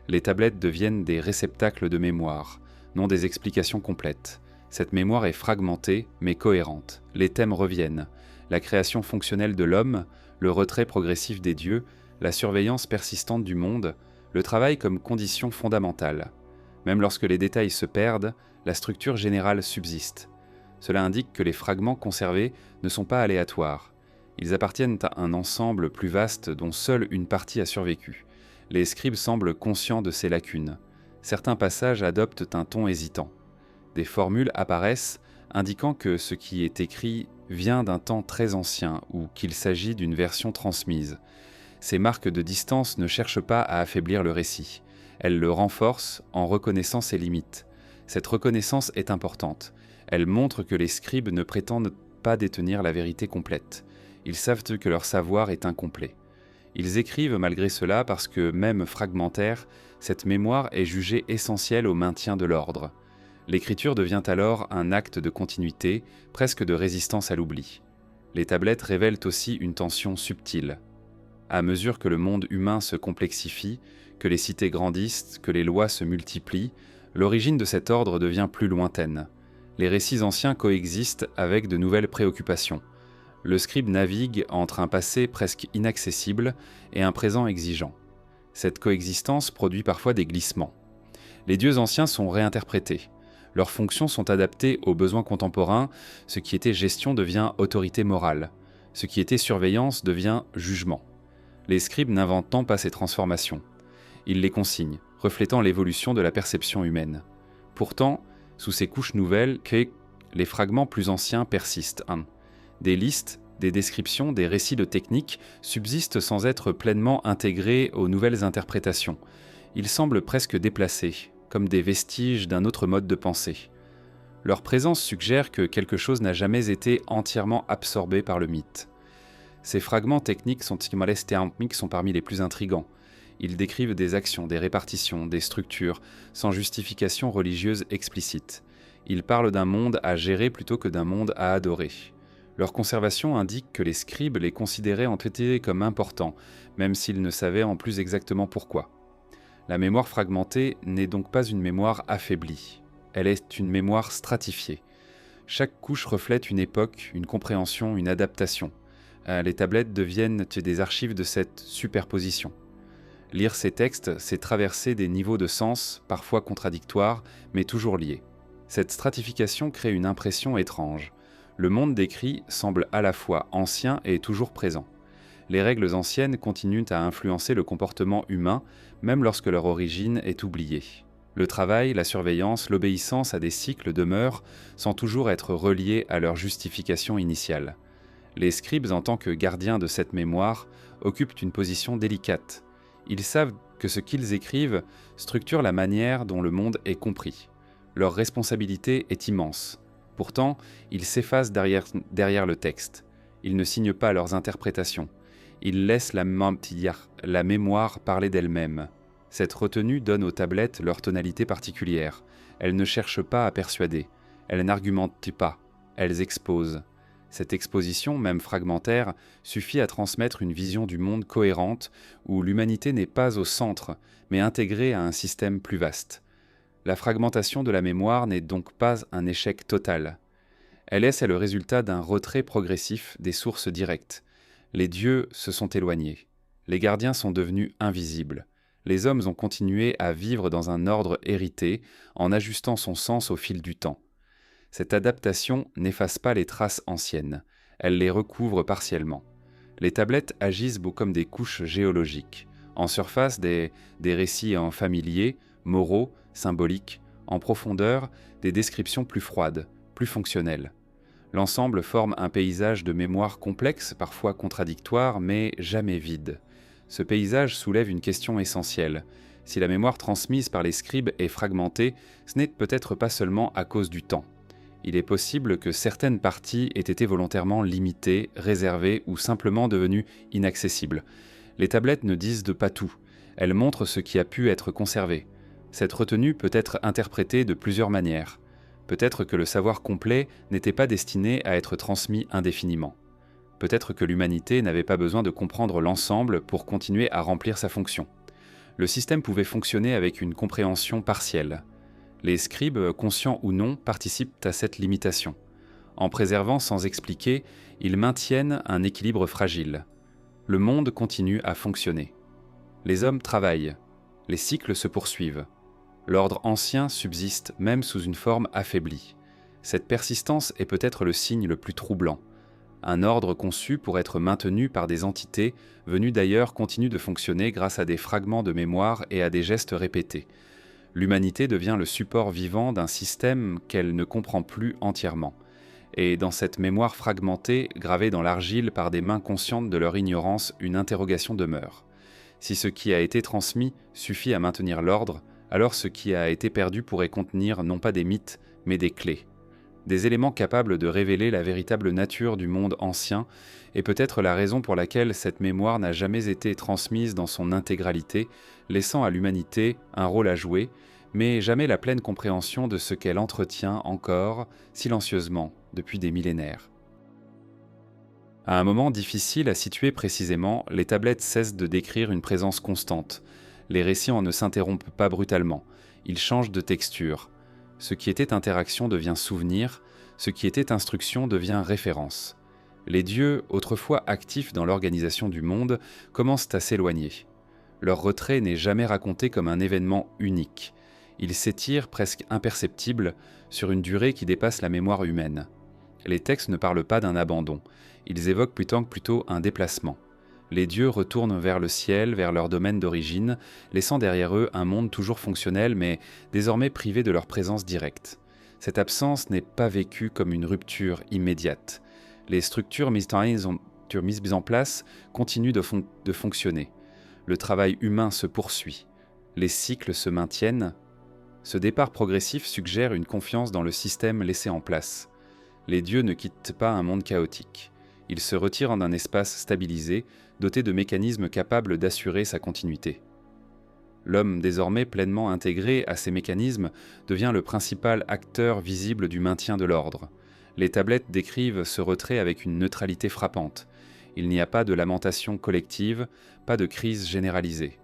A: Les tablettes deviennent des réceptacles de mémoire, non des explications complètes. Cette mémoire est fragmentée, mais cohérente. Les thèmes reviennent. La création fonctionnelle de l'homme, le retrait progressif des dieux, la surveillance persistante du monde, le travail comme condition fondamentale. Même lorsque les détails se perdent, la structure générale subsiste. Cela indique que les fragments conservés ne sont pas aléatoires. Ils appartiennent à un ensemble plus vaste dont seule une partie a survécu. Les scribes semblent conscients de ces lacunes. Certains passages adoptent un ton hésitant. Des formules apparaissent indiquant que ce qui est écrit vient d'un temps très ancien ou qu'il s'agit d'une version transmise. Ces marques de distance ne cherchent pas à affaiblir le récit. Elles le renforcent en reconnaissant ses limites. Cette reconnaissance est importante. Elle montre que les scribes ne prétendent pas détenir la vérité complète. Ils savent que leur savoir est incomplet. Ils écrivent malgré cela parce que, même fragmentaire, cette mémoire est jugée essentielle au maintien de l'ordre. L'écriture devient alors un acte de continuité, presque de résistance à l'oubli. Les tablettes révèlent aussi une tension subtile. À mesure que le monde humain se complexifie, que les cités grandissent, que les lois se multiplient, l'origine de cet ordre devient plus lointaine. Les récits anciens coexistent avec de nouvelles préoccupations. Le scribe navigue entre un passé presque inaccessible et un présent exigeant. Cette coexistence produit parfois des glissements. Les dieux anciens sont réinterprétés. Leurs fonctions sont adaptées aux besoins contemporains, ce qui était gestion devient autorité morale, ce qui était surveillance devient jugement. Les scribes n'inventent pas ces transformations. Ils les consignent, reflétant l'évolution de la perception humaine. Pourtant, sous ces couches nouvelles, les fragments plus anciens persistent. Des listes, des descriptions, des récits de techniques subsistent sans être pleinement intégrés aux nouvelles interprétations. Ils semblent presque déplacés, comme des vestiges d'un autre mode de pensée. Leur présence suggère que quelque chose n'a jamais été entièrement absorbé par le mythe. Ces fragments techniques sont parmi les plus intrigants. Ils décrivent des actions, des répartitions, des structures, sans justification religieuse explicite. Ils parlent d'un monde à gérer plutôt que d'un monde à adorer. Leur conservation indique que les scribes les considéraient en été comme importants, même s'ils ne savaient en plus exactement pourquoi. La mémoire fragmentée n'est donc pas une mémoire affaiblie. Elle est une mémoire stratifiée. Chaque couche reflète une époque, une compréhension, une adaptation. Les tablettes deviennent des archives de cette superposition. Lire ces textes, c'est traverser des niveaux de sens, parfois contradictoires, mais toujours liés. Cette stratification crée une impression étrange. Le monde décrit semble à la fois ancien et toujours présent. Les règles anciennes continuent à influencer le comportement humain, même lorsque leur origine est oubliée. Le travail, la surveillance, l'obéissance à des cycles demeurent, sans toujours être reliés à leur justification initiale. Les scribes, en tant que gardiens de cette mémoire, occupent une position délicate. Ils savent que ce qu'ils écrivent structure la manière dont le monde est compris. Leur responsabilité est immense. Pourtant, ils s'effacent derrière le texte. Ils ne signent pas leurs interprétations. Ils laissent la mémoire parler d'elle-même. Cette retenue donne aux tablettes leur tonalité particulière. Elles ne cherchent pas à persuader. Elles n'argumentent pas. Elles exposent. Cette exposition, même fragmentaire, suffit à transmettre une vision du monde cohérente où l'humanité n'est pas au centre, mais intégrée à un système plus vaste. La fragmentation de la mémoire n'est donc pas un échec total. Elle est le résultat d'un retrait progressif des sources directes. Les dieux se sont éloignés. Les gardiens sont devenus invisibles. Les hommes ont continué à vivre dans un ordre hérité, en ajustant son sens au fil du temps. Cette adaptation n'efface pas les traces anciennes, elle les recouvre partiellement. Les tablettes agissent comme des couches géologiques. En surface, des récits familiers, moraux, symboliques. En profondeur, des descriptions plus froides, plus fonctionnelles. L'ensemble forme un paysage de mémoire complexe, parfois contradictoire, mais jamais vide. Ce paysage soulève une question essentielle. Si la mémoire transmise par les scribes est fragmentée, ce n'est peut-être pas seulement à cause du temps. Il est possible que certaines parties aient été volontairement limitées, réservées ou simplement devenues inaccessibles. Les tablettes ne disent pas tout, elles montrent ce qui a pu être conservé. Cette retenue peut être interprétée de plusieurs manières. Peut-être que le savoir complet n'était pas destiné à être transmis indéfiniment. Peut-être que l'humanité n'avait pas besoin de comprendre l'ensemble pour continuer à remplir sa fonction. Le système pouvait fonctionner avec une compréhension partielle. Les scribes, conscients ou non, participent à cette limitation. En préservant sans expliquer, ils maintiennent un équilibre fragile. Le monde continue à fonctionner. Les hommes travaillent. Les cycles se poursuivent. L'ordre ancien subsiste même sous une forme affaiblie. Cette persistance est peut-être le signe le plus troublant. Un ordre conçu pour être maintenu par des entités venues d'ailleurs continue de fonctionner grâce à des fragments de mémoire et à des gestes répétés. L'humanité devient le support vivant d'un système qu'elle ne comprend plus entièrement. Et dans cette mémoire fragmentée, gravée dans l'argile par des mains conscientes de leur ignorance, une interrogation demeure. Si ce qui a été transmis suffit à maintenir l'ordre, alors ce qui a été perdu pourrait contenir non pas des mythes, mais des clés. Des éléments capables de révéler la véritable nature du monde ancien, et peut-être la raison pour laquelle cette mémoire n'a jamais été transmise dans son intégralité, laissant à l'humanité un rôle à jouer, mais jamais la pleine compréhension de ce qu'elle entretient encore, silencieusement, depuis des millénaires. À un moment difficile à situer précisément, les tablettes cessent de décrire une présence constante. Les récits en ne s'interrompent pas brutalement, ils changent de texture. Ce qui était interaction devient souvenir, ce qui était instruction devient référence. Les dieux, autrefois actifs dans l'organisation du monde, commencent à s'éloigner. Leur retrait n'est jamais raconté comme un événement unique. Il s'étire presque imperceptible sur une durée qui dépasse la mémoire humaine. Les textes ne parlent pas d'un abandon, ils évoquent plutôt un déplacement. Les dieux retournent vers le ciel, vers leur domaine d'origine, laissant derrière eux un monde toujours fonctionnel, mais désormais privé de leur présence directe. Cette absence n'est pas vécue comme une rupture immédiate. Les structures mises en place continuent de fonctionner. Le travail humain se poursuit. Les cycles se maintiennent. Ce départ progressif suggère une confiance dans le système laissé en place. Les dieux ne quittent pas un monde chaotique. Ils se retirent en un espace stabilisé, doté de mécanismes capables d'assurer sa continuité. L'homme, désormais pleinement intégré à ces mécanismes, devient le principal acteur visible du maintien de l'ordre. Les tablettes décrivent ce retrait avec une neutralité frappante. Il n'y a pas de lamentation collective, pas de crise généralisée.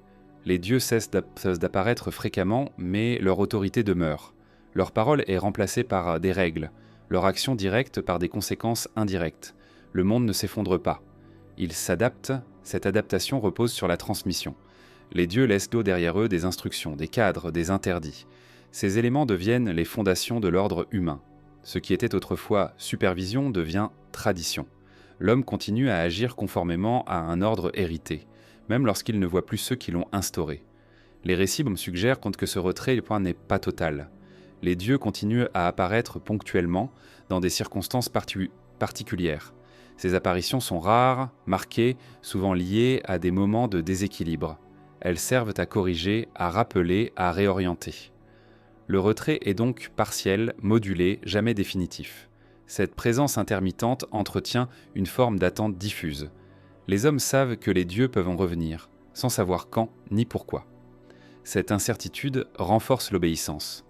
A: Les dieux cessent d'apparaître fréquemment, mais leur autorité demeure. Leur parole est remplacée par des règles, leur action directe par des conséquences indirectes. Le monde ne s'effondre pas. Ils s'adaptent, cette adaptation repose sur la transmission. Les dieux laissent derrière eux des instructions, des cadres, des interdits. Ces éléments deviennent les fondations de l'ordre humain. Ce qui était autrefois supervision devient tradition. L'homme continue à agir conformément à un ordre hérité, même lorsqu'il ne voit plus ceux qui l'ont instauré. Les récits suggèrent que ce retrait n'est pas total. Les dieux continuent à apparaître ponctuellement dans des circonstances particulières. Ces apparitions sont rares, marquées, souvent liées à des moments de déséquilibre. Elles servent à corriger, à rappeler, à réorienter. Le retrait est donc partiel, modulé, jamais définitif. Cette présence intermittente entretient une forme d'attente diffuse. Les hommes savent que les dieux peuvent en revenir, sans savoir quand ni pourquoi. Cette incertitude renforce l'obéissance.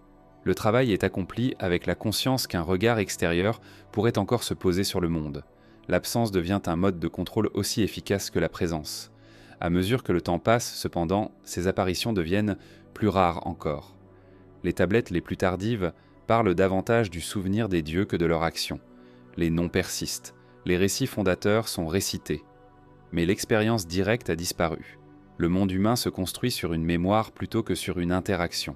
A: Le travail est accompli avec la conscience qu'un regard extérieur pourrait encore se poser sur le monde. L'absence devient un mode de contrôle aussi efficace que la présence. À mesure que le temps passe, cependant, ces apparitions deviennent plus rares encore. Les tablettes les plus tardives parlent davantage du souvenir des dieux que de leur action. Les noms persistent, les récits fondateurs sont récités. Mais l'expérience directe a disparu. Le monde humain se construit sur une mémoire plutôt que sur une interaction.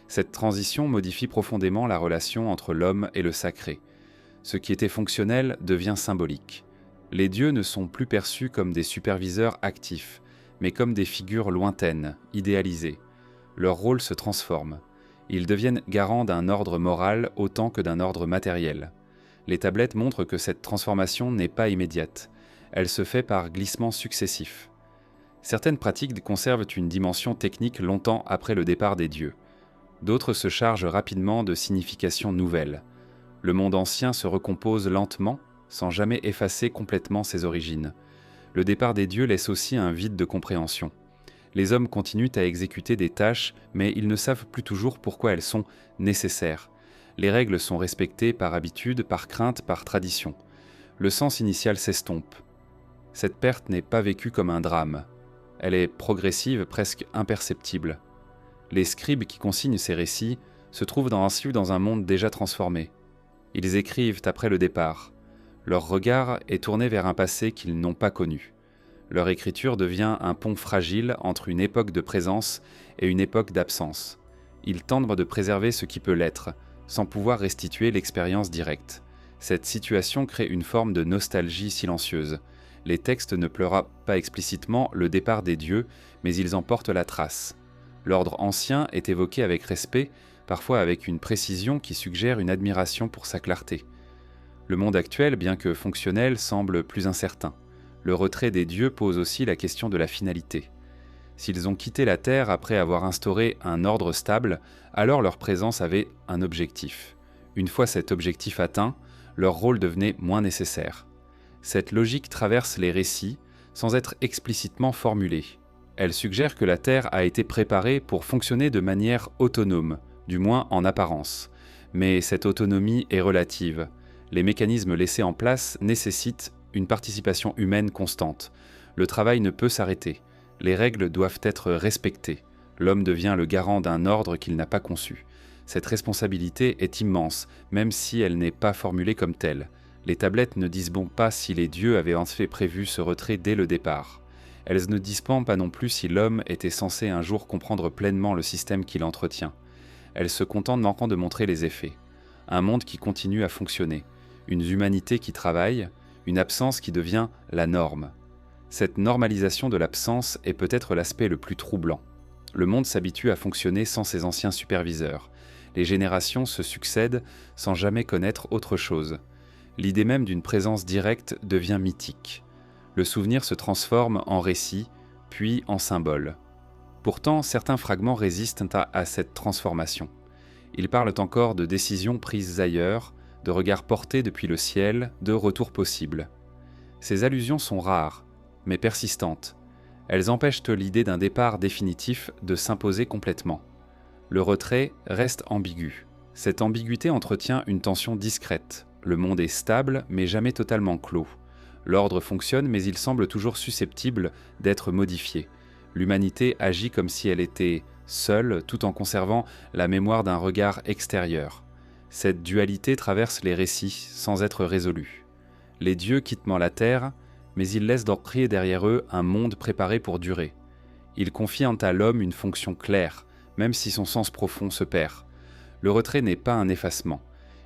A: Cette transition modifie profondément la relation entre l'homme et le sacré. Ce qui était fonctionnel devient symbolique. Les dieux ne sont plus perçus comme des superviseurs actifs, mais comme des figures lointaines, idéalisées. Leur rôle se transforme. Ils deviennent garants d'un ordre moral autant que d'un ordre matériel. Les tablettes montrent que cette transformation n'est pas immédiate. Elle se fait par glissements successifs. Certaines pratiques conservent une dimension technique longtemps après le départ des dieux. D'autres se chargent rapidement de significations nouvelles. Le monde ancien se recompose lentement, sans jamais effacer complètement ses origines. Le départ des dieux laisse aussi un vide de compréhension. Les hommes continuent à exécuter des tâches, mais ils ne savent plus toujours pourquoi elles sont nécessaires. Les règles sont respectées par habitude, par crainte, par tradition. Le sens initial s'estompe. Cette perte n'est pas vécue comme un drame. Elle est progressive, presque imperceptible. Les scribes qui consignent ces récits se trouvent ainsi dans un monde déjà transformé. Ils écrivent après le départ. Leur regard est tourné vers un passé qu'ils n'ont pas connu. Leur écriture devient un pont fragile entre une époque de présence et une époque d'absence. Ils tentent de préserver ce qui peut l'être, sans pouvoir restituer l'expérience directe. Cette situation crée une forme de nostalgie silencieuse. Les textes ne pleurent pas explicitement le départ des dieux, mais ils en portent la trace. L'ordre ancien est évoqué avec respect, parfois avec une précision qui suggère une admiration pour sa clarté. Le monde actuel, bien que fonctionnel, semble plus incertain. Le retrait des dieux pose aussi la question de la finalité. S'ils ont quitté la Terre après avoir instauré un ordre stable, alors leur présence avait un objectif. Une fois cet objectif atteint, leur rôle devenait moins nécessaire. Cette logique traverse les récits sans être explicitement formulée. Elle suggère que la Terre a été préparée pour fonctionner de manière autonome, du moins en apparence. Mais cette autonomie est relative. Les mécanismes laissés en place nécessitent une participation humaine constante. Le travail ne peut s'arrêter. Les règles doivent être respectées. L'homme devient le garant d'un ordre qu'il n'a pas conçu. Cette responsabilité est immense, même si elle n'est pas formulée comme telle. Les tablettes ne disent bon pas si les dieux avaient en fait prévu ce retrait dès le départ. Elles ne disent pas non plus si l'homme était censé un jour comprendre pleinement le système qu'il entretient. Elles se contentent manquant de montrer les effets. Un monde qui continue à fonctionner, une humanité qui travaille, une absence qui devient la norme. Cette normalisation de l'absence est peut-être l'aspect le plus troublant. Le monde s'habitue à fonctionner sans ses anciens superviseurs. Les générations se succèdent sans jamais connaître autre chose. L'idée même d'une présence directe devient mythique. Le souvenir se transforme en récit, puis en symbole. Pourtant, certains fragments résistent à cette transformation. Ils parlent encore de décisions prises ailleurs, de regards portés depuis le ciel, de retours possibles. Ces allusions sont rares, mais persistantes. Elles empêchent l'idée d'un départ définitif de s'imposer complètement. Le retrait reste ambigu. Cette ambiguïté entretient une tension discrète. Le monde est stable, mais jamais totalement clos. L'ordre fonctionne, mais il semble toujours susceptible d'être modifié. L'humanité agit comme si elle était seule, tout en conservant la mémoire d'un regard extérieur. Cette dualité traverse les récits sans être résolue. Les dieux quittent la terre, mais ils laissent crier derrière eux un monde préparé pour durer. Ils confient à l'homme une fonction claire, même si son sens profond se perd. Le retrait n'est pas un effacement.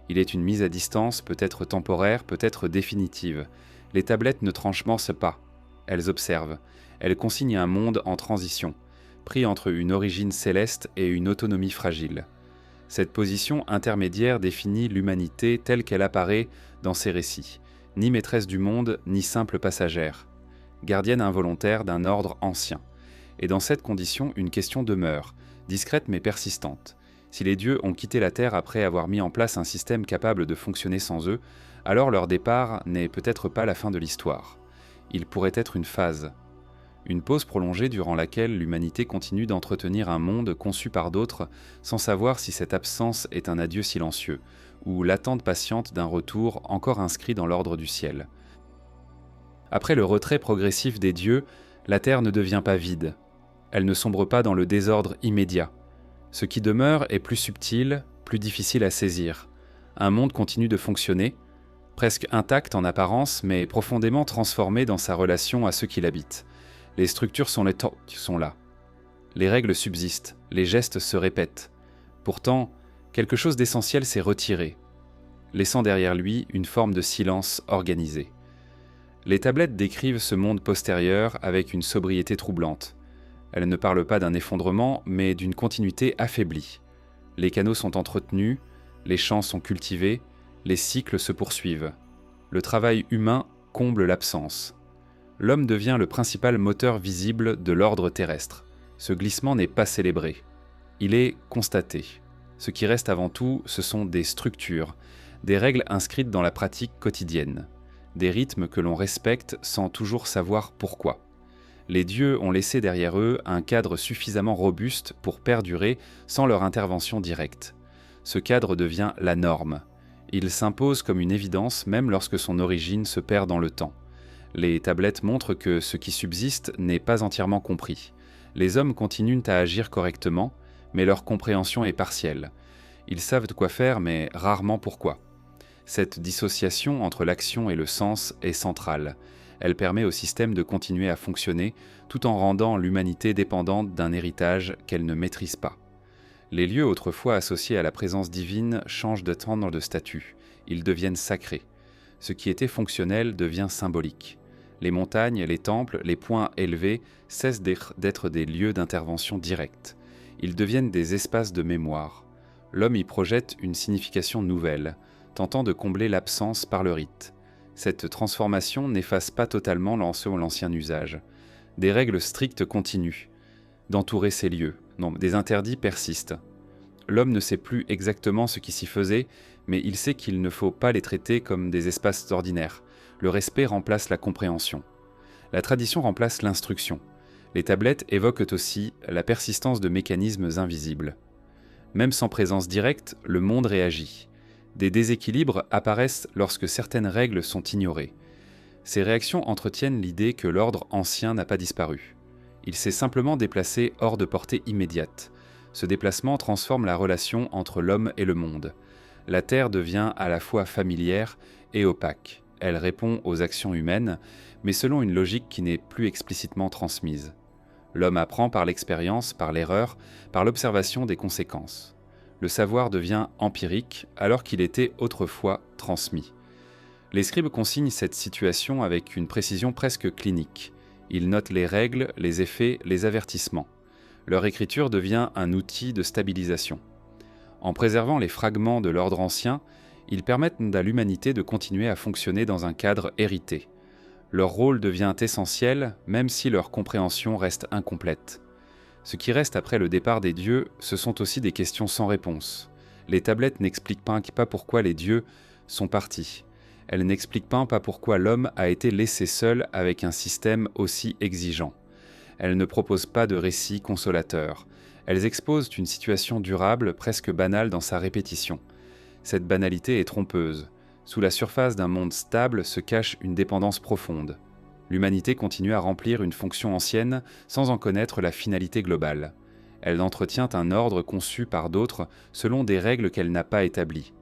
A: Il est une mise à distance, peut-être temporaire, peut-être définitive. Les tablettes ne tranchent pas. Elles observent. Elles consignent un monde en transition, pris entre une origine céleste et une autonomie fragile. Cette position intermédiaire définit l'humanité telle qu'elle apparaît dans ces récits, ni maîtresse du monde, ni simple passagère, gardienne involontaire d'un ordre ancien. Et dans cette condition, une question demeure, discrète mais persistante. Si les dieux ont quitté la Terre après avoir mis en place un système capable de fonctionner sans eux, alors leur départ n'est peut-être pas la fin de l'histoire. Il pourrait être une phase. Une pause prolongée durant laquelle l'humanité continue d'entretenir un monde conçu par d'autres sans savoir si cette absence est un adieu silencieux ou l'attente patiente d'un retour encore inscrit dans l'ordre du ciel. Après le retrait progressif des dieux, la Terre ne devient pas vide. Elle ne sombre pas dans le désordre immédiat. Ce qui demeure est plus subtil, plus difficile à saisir. Un monde continue de fonctionner, presque intact en apparence, mais profondément transformé dans sa relation à ceux qui l'habitent. Les structures sont là. Les règles subsistent, les gestes se répètent. Pourtant, quelque chose d'essentiel s'est retiré, laissant derrière lui une forme de silence organisé. Les tablettes décrivent ce monde postérieur avec une sobriété troublante. Elles ne parlent pas d'un effondrement, mais d'une continuité affaiblie. Les canaux sont entretenus, les champs sont cultivés, les cycles se poursuivent. Le travail humain comble l'absence. l'homme devient le principal moteur visible de l'ordre terrestre. Ce glissement n'est pas célébré. Il est constaté. Ce qui reste avant tout, ce sont des structures, des règles inscrites dans la pratique quotidienne, des rythmes que l'on respecte sans toujours savoir pourquoi. Les dieux ont laissé derrière eux un cadre suffisamment robuste pour perdurer sans leur intervention directe. Ce cadre devient la norme. Il s'impose comme une évidence même lorsque son origine se perd dans le temps. Les tablettes montrent que ce qui subsiste n'est pas entièrement compris. Les hommes continuent à agir correctement, mais leur compréhension est partielle. Ils savent de quoi faire, mais rarement pourquoi. Cette dissociation entre l'action et le sens est centrale. Elle permet au système de continuer à fonctionner, tout en rendant l'humanité dépendante d'un héritage qu'elle ne maîtrise pas. Les lieux autrefois associés à la présence divine changent de temps de statut. Ils deviennent sacrés. Ce qui était fonctionnel devient symbolique. Les montagnes, les temples, les points élevés cessent d'être des lieux d'intervention directe. Ils deviennent des espaces de mémoire. L'homme y projette une signification nouvelle, tentant de combler l'absence par le rite. Cette transformation n'efface pas totalement l'ancien usage. Des règles strictes continuent d'entourer ces lieux. Non, des interdits persistent. L'homme ne sait plus exactement ce qui s'y faisait, mais il sait qu'il ne faut pas les traiter comme des espaces ordinaires. Le respect remplace la compréhension. La tradition remplace l'instruction. Les tablettes évoquent aussi la persistance de mécanismes invisibles. Même sans présence directe, le monde réagit. Des déséquilibres apparaissent lorsque certaines règles sont ignorées. Ces réactions entretiennent l'idée que l'ordre ancien n'a pas disparu. Il s'est simplement déplacé hors de portée immédiate. Ce déplacement transforme la relation entre l'homme et le monde. La Terre devient à la fois familière et opaque. Elle répond aux actions humaines, mais selon une logique qui n'est plus explicitement transmise. L'homme apprend par l'expérience, par l'erreur, par l'observation des conséquences. Le savoir devient empirique alors qu'il était autrefois transmis. Les scribes consignent cette situation avec une précision presque clinique. Ils notent les règles, les effets, les avertissements. Leur écriture devient un outil de stabilisation. En préservant les fragments de l'ordre ancien, ils permettent à l'humanité de continuer à fonctionner dans un cadre hérité. Leur rôle devient essentiel, même si leur compréhension reste incomplète. Ce qui reste après le départ des dieux, ce sont aussi des questions sans réponse. Les tablettes n'expliquent pas pourquoi les dieux sont partis. Elles n'expliquent pas pourquoi l'homme a été laissé seul avec un système aussi exigeant. Elles ne proposent pas de récit consolateur. Elles exposent une situation durable, presque banale dans sa répétition. Cette banalité est trompeuse. Sous la surface d'un monde stable se cache une dépendance profonde. L'humanité continue à remplir une fonction ancienne sans en connaître la finalité globale. Elle entretient un ordre conçu par d'autres selon des règles qu'elle n'a pas établies.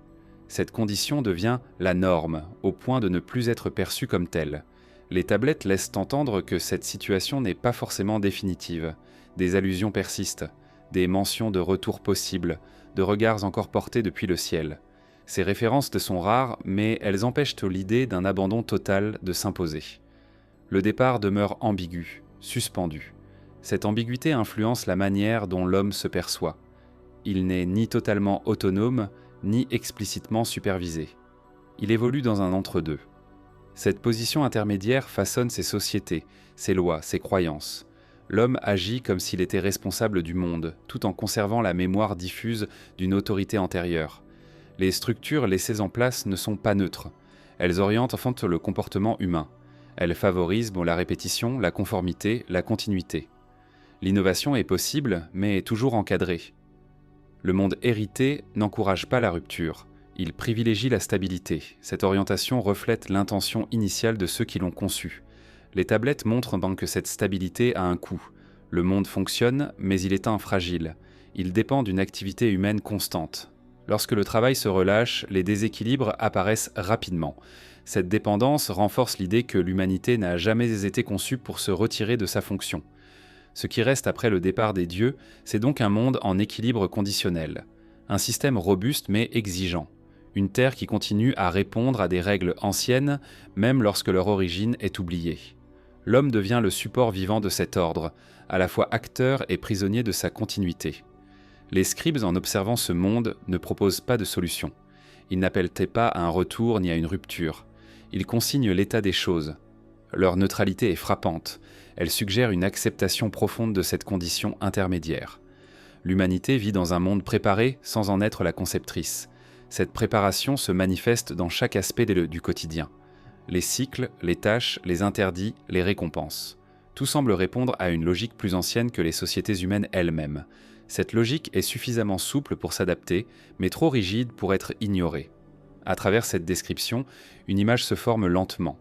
A: Cette condition devient la norme, au point de ne plus être perçue comme telle. Les tablettes laissent entendre que cette situation n'est pas forcément définitive. Des allusions persistent, des mentions de retour possibles, de regards encore portés depuis le ciel. Ces références sont rares, mais elles empêchent l'idée d'un abandon total de s'imposer. Le départ demeure ambigu, suspendu. Cette ambiguïté influence la manière dont l'homme se perçoit. Il n'est ni totalement autonome, ni explicitement supervisé. Il évolue dans un entre-deux. Cette position intermédiaire façonne ses sociétés, ses lois, ses croyances. L'homme agit comme s'il était responsable du monde, tout en conservant la mémoire diffuse d'une autorité antérieure. Les structures laissées en place ne sont pas neutres. Elles orientent le comportement humain. Elles favorisent la répétition, la conformité, la continuité. L'innovation est possible, mais toujours encadrée. Le monde hérité n'encourage pas la rupture. Il privilégie la stabilité. Cette orientation reflète l'intention initiale de ceux qui l'ont conçue. Les tablettes montrent que cette stabilité a un coût. Le monde fonctionne, mais il est fragile. Il dépend d'une activité humaine constante. Lorsque le travail se relâche, les déséquilibres apparaissent rapidement. Cette dépendance renforce l'idée que l'humanité n'a jamais été conçue pour se retirer de sa fonction. Ce qui reste après le départ des dieux, c'est donc un monde en équilibre conditionnel. Un système robuste mais exigeant. Une terre qui continue à répondre à des règles anciennes, même lorsque leur origine est oubliée. L'homme devient le support vivant de cet ordre, à la fois acteur et prisonnier de sa continuité. Les scribes, en observant ce monde, ne proposent pas de solution. Ils n'appellent pas à un retour ni à une rupture. Ils consignent l'état des choses. Leur neutralité est frappante. Elle suggère une acceptation profonde de cette condition intermédiaire. L'humanité vit dans un monde préparé sans en être la conceptrice. Cette préparation se manifeste dans chaque aspect du quotidien. Les cycles, les tâches, les interdits, les récompenses. Tout semble répondre à une logique plus ancienne que les sociétés humaines elles-mêmes. Cette logique est suffisamment souple pour s'adapter, mais trop rigide pour être ignorée. À travers cette description, une image se forme lentement.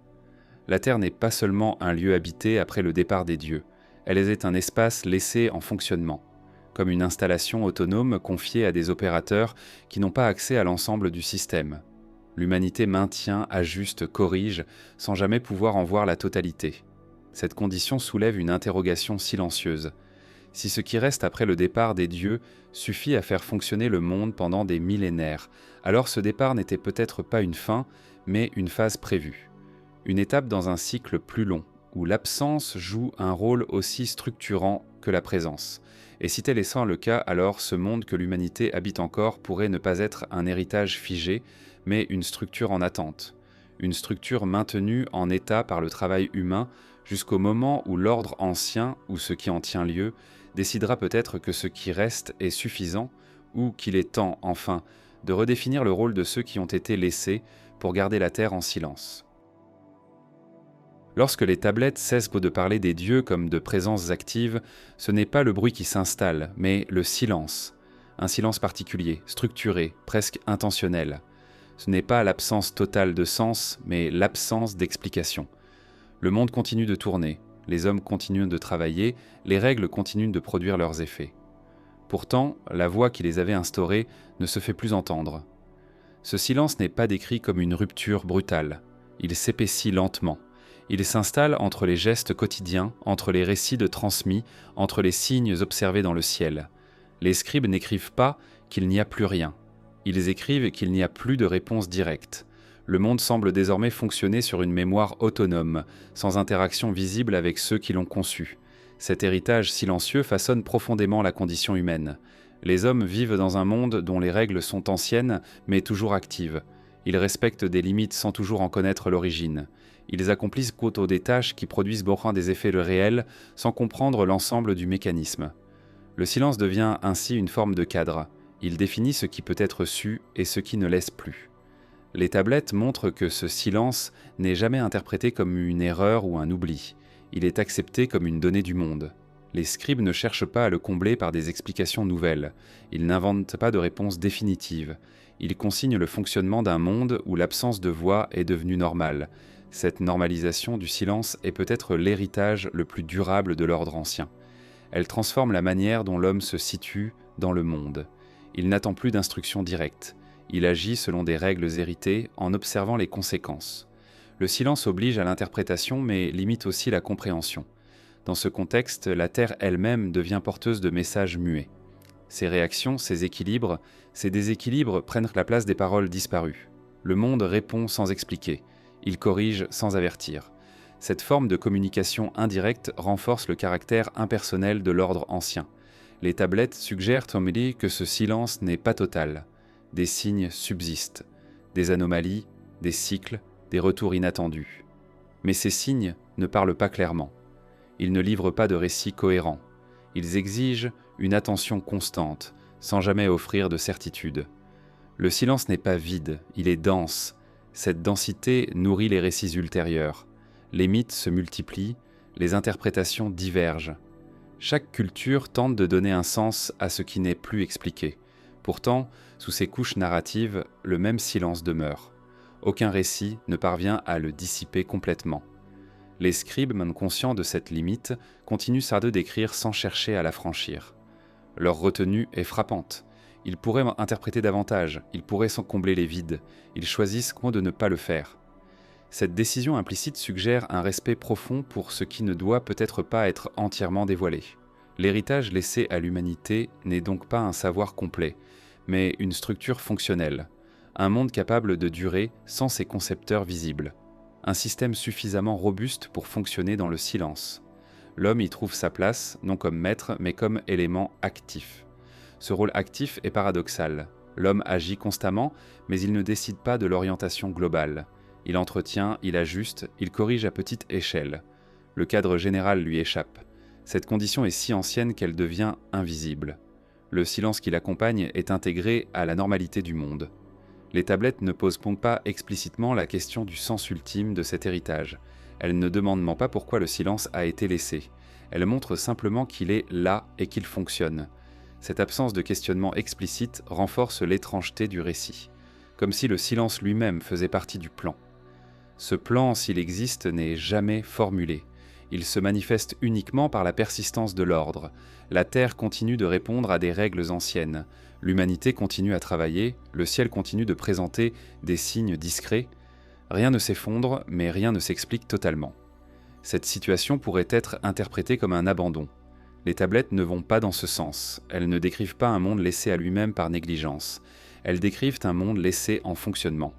A: La Terre n'est pas seulement un lieu habité après le départ des dieux, elle est un espace laissé en fonctionnement, comme une installation autonome confiée à des opérateurs qui n'ont pas accès à l'ensemble du système. L'humanité maintient, ajuste, corrige, sans jamais pouvoir en voir la totalité. Cette condition soulève une interrogation silencieuse. Si ce qui reste après le départ des dieux suffit à faire fonctionner le monde pendant des millénaires, alors ce départ n'était peut-être pas une fin, mais une phase prévue. Une étape dans un cycle plus long, où l'absence joue un rôle aussi structurant que la présence. Et si tel est sans le cas, alors ce monde que l'humanité habite encore pourrait ne pas être un héritage figé, mais une structure en attente. Une structure maintenue en état par le travail humain jusqu'au moment où l'ordre ancien, ou ce qui en tient lieu, décidera peut-être que ce qui reste est suffisant, ou qu'il est temps, enfin, de redéfinir le rôle de ceux qui ont été laissés pour garder la Terre en silence. Lorsque les tablettes cessent de parler des dieux comme de présences actives, ce n'est pas le bruit qui s'installe, mais le silence. Un silence particulier, structuré, presque intentionnel. Ce n'est pas l'absence totale de sens, mais l'absence d'explication. Le monde continue de tourner, les hommes continuent de travailler, les règles continuent de produire leurs effets. Pourtant, la voix qui les avait instaurées ne se fait plus entendre. Ce silence n'est pas décrit comme une rupture brutale. Il s'épaissit lentement. Il s'installe entre les gestes quotidiens, entre les récits de transmis, entre les signes observés dans le ciel. Les scribes n'écrivent pas qu'il n'y a plus rien. Ils écrivent qu'il n'y a plus de réponse directe. Le monde semble désormais fonctionner sur une mémoire autonome, sans interaction visible avec ceux qui l'ont conçu. Cet héritage silencieux façonne profondément la condition humaine. Les hommes vivent dans un monde dont les règles sont anciennes, mais toujours actives. Ils respectent des limites sans toujours en connaître l'origine. Ils accomplissent côte des tâches qui produisent beaucoup des effets réels, sans comprendre l'ensemble du mécanisme. Le silence devient ainsi une forme de cadre. Il définit ce qui peut être su et ce qui ne laisse plus. Les tablettes montrent que ce silence n'est jamais interprété comme une erreur ou un oubli. Il est accepté comme une donnée du monde. Les scribes ne cherchent pas à le combler par des explications nouvelles. Ils n'inventent pas de réponse définitive. Ils consignent le fonctionnement d'un monde où l'absence de voix est devenue normale. Cette normalisation du silence est peut-être l'héritage le plus durable de l'ordre ancien. Elle transforme la manière dont l'homme se situe dans le monde. Il n'attend plus d'instructions directes. Il agit selon des règles héritées en observant les conséquences. Le silence oblige à l'interprétation mais limite aussi la compréhension. Dans ce contexte, la Terre elle-même devient porteuse de messages muets. Ses réactions, ses équilibres, ces déséquilibres prennent la place des paroles disparues. Le monde répond sans expliquer. Il corrige sans avertir. Cette forme de communication indirecte renforce le caractère impersonnel de l'ordre ancien. Les tablettes suggèrent que ce silence n'est pas total. Des signes subsistent, des anomalies, des cycles, des retours inattendus. Mais ces signes ne parlent pas clairement. Ils ne livrent pas de récits cohérents. Ils exigent une attention constante, sans jamais offrir de certitude. Le silence n'est pas vide, il est dense. Cette densité nourrit les récits ultérieurs. Les mythes se multiplient, les interprétations divergent. Chaque culture tente de donner un sens à ce qui n'est plus expliqué. Pourtant, sous ces couches narratives, le même silence demeure. Aucun récit ne parvient à le dissiper complètement. Les scribes, même conscients de cette limite, continuent d'écrire sans chercher à la franchir. Leur retenue est frappante. Ils pourraient interpréter davantage, ils pourraient s'en combler les vides, ils choisissent de ne pas le faire. Cette décision implicite suggère un respect profond pour ce qui ne doit peut-être pas être entièrement dévoilé. L'héritage laissé à l'humanité n'est donc pas un savoir complet, mais une structure fonctionnelle, un monde capable de durer sans ses concepteurs visibles, un système suffisamment robuste pour fonctionner dans le silence. L'homme y trouve sa place, non comme maître, mais comme élément actif. Ce rôle actif est paradoxal. L'homme agit constamment, mais il ne décide pas de l'orientation globale. Il entretient, il ajuste, il corrige à petite échelle. Le cadre général lui échappe. Cette condition est si ancienne qu'elle devient invisible. Le silence qui l'accompagne est intégré à la normalité du monde. Les tablettes ne posent donc pas explicitement la question du sens ultime de cet héritage. Elles ne demandent pas pourquoi le silence a été laissé. Elles montrent simplement qu'il est là et qu'il fonctionne. Cette absence de questionnement explicite renforce l'étrangeté du récit, comme si le silence lui-même faisait partie du plan. Ce plan, s'il existe, n'est jamais formulé. Il se manifeste uniquement par la persistance de l'ordre. La Terre continue de répondre à des règles anciennes. L'humanité continue à travailler, le ciel continue de présenter des signes discrets. Rien ne s'effondre, mais rien ne s'explique totalement. Cette situation pourrait être interprétée comme un abandon. Les tablettes ne vont pas dans ce sens. Elles ne décrivent pas un monde laissé à lui-même par négligence. Elles décrivent un monde laissé en fonctionnement.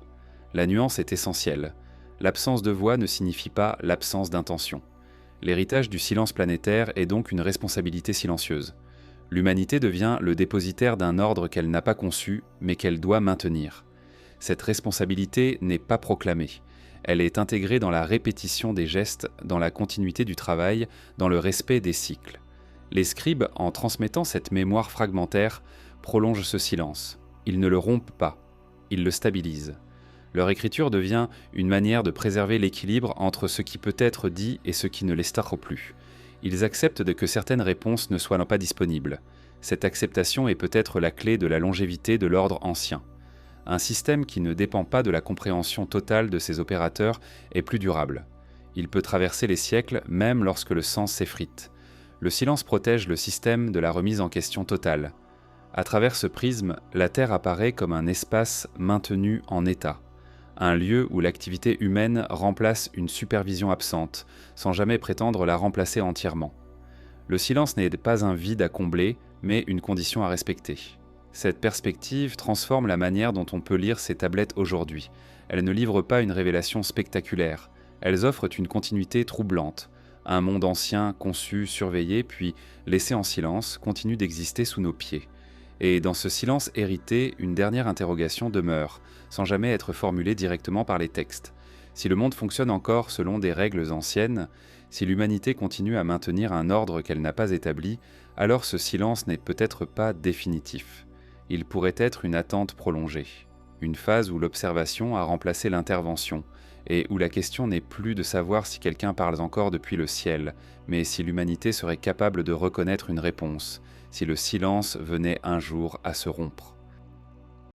A: La nuance est essentielle. L'absence de voix ne signifie pas l'absence d'intention. L'héritage du silence planétaire est donc une responsabilité silencieuse. L'humanité devient le dépositaire d'un ordre qu'elle n'a pas conçu, mais qu'elle doit maintenir. Cette responsabilité n'est pas proclamée. Elle est intégrée dans la répétition des gestes, dans la continuité du travail, dans le respect des cycles. Les scribes, en transmettant cette mémoire fragmentaire, prolongent ce silence. Ils ne le rompent pas, ils le stabilisent. Leur écriture devient une manière de préserver l'équilibre entre ce qui peut être dit et ce qui ne l'est plus. Ils acceptent que certaines réponses ne soient pas disponibles. Cette acceptation est peut-être la clé de la longévité de l'ordre ancien. Un système qui ne dépend pas de la compréhension totale de ses opérateurs est plus durable. Il peut traverser les siècles même lorsque le sens s'effrite. Le silence protège le système de la remise en question totale. À travers ce prisme, la Terre apparaît comme un espace maintenu en état. Un lieu où l'activité humaine remplace une supervision absente, sans jamais prétendre la remplacer entièrement. Le silence n'est pas un vide à combler, mais une condition à respecter. Cette perspective transforme la manière dont on peut lire ces tablettes aujourd'hui. Elles ne livrent pas une révélation spectaculaire. Elles offrent une continuité troublante. Un monde ancien, conçu, surveillé, puis laissé en silence, continue d'exister sous nos pieds. Et dans ce silence hérité, une dernière interrogation demeure, sans jamais être formulée directement par les textes. Si le monde fonctionne encore selon des règles anciennes, si l'humanité continue à maintenir un ordre qu'elle n'a pas établi, alors ce silence n'est peut-être pas définitif. Il pourrait être une attente prolongée, une phase où l'observation a remplacé l'intervention, et où la question n'est plus de savoir si quelqu'un parle encore depuis le ciel, mais si l'humanité serait capable de reconnaître une réponse, si le silence venait un jour à se rompre.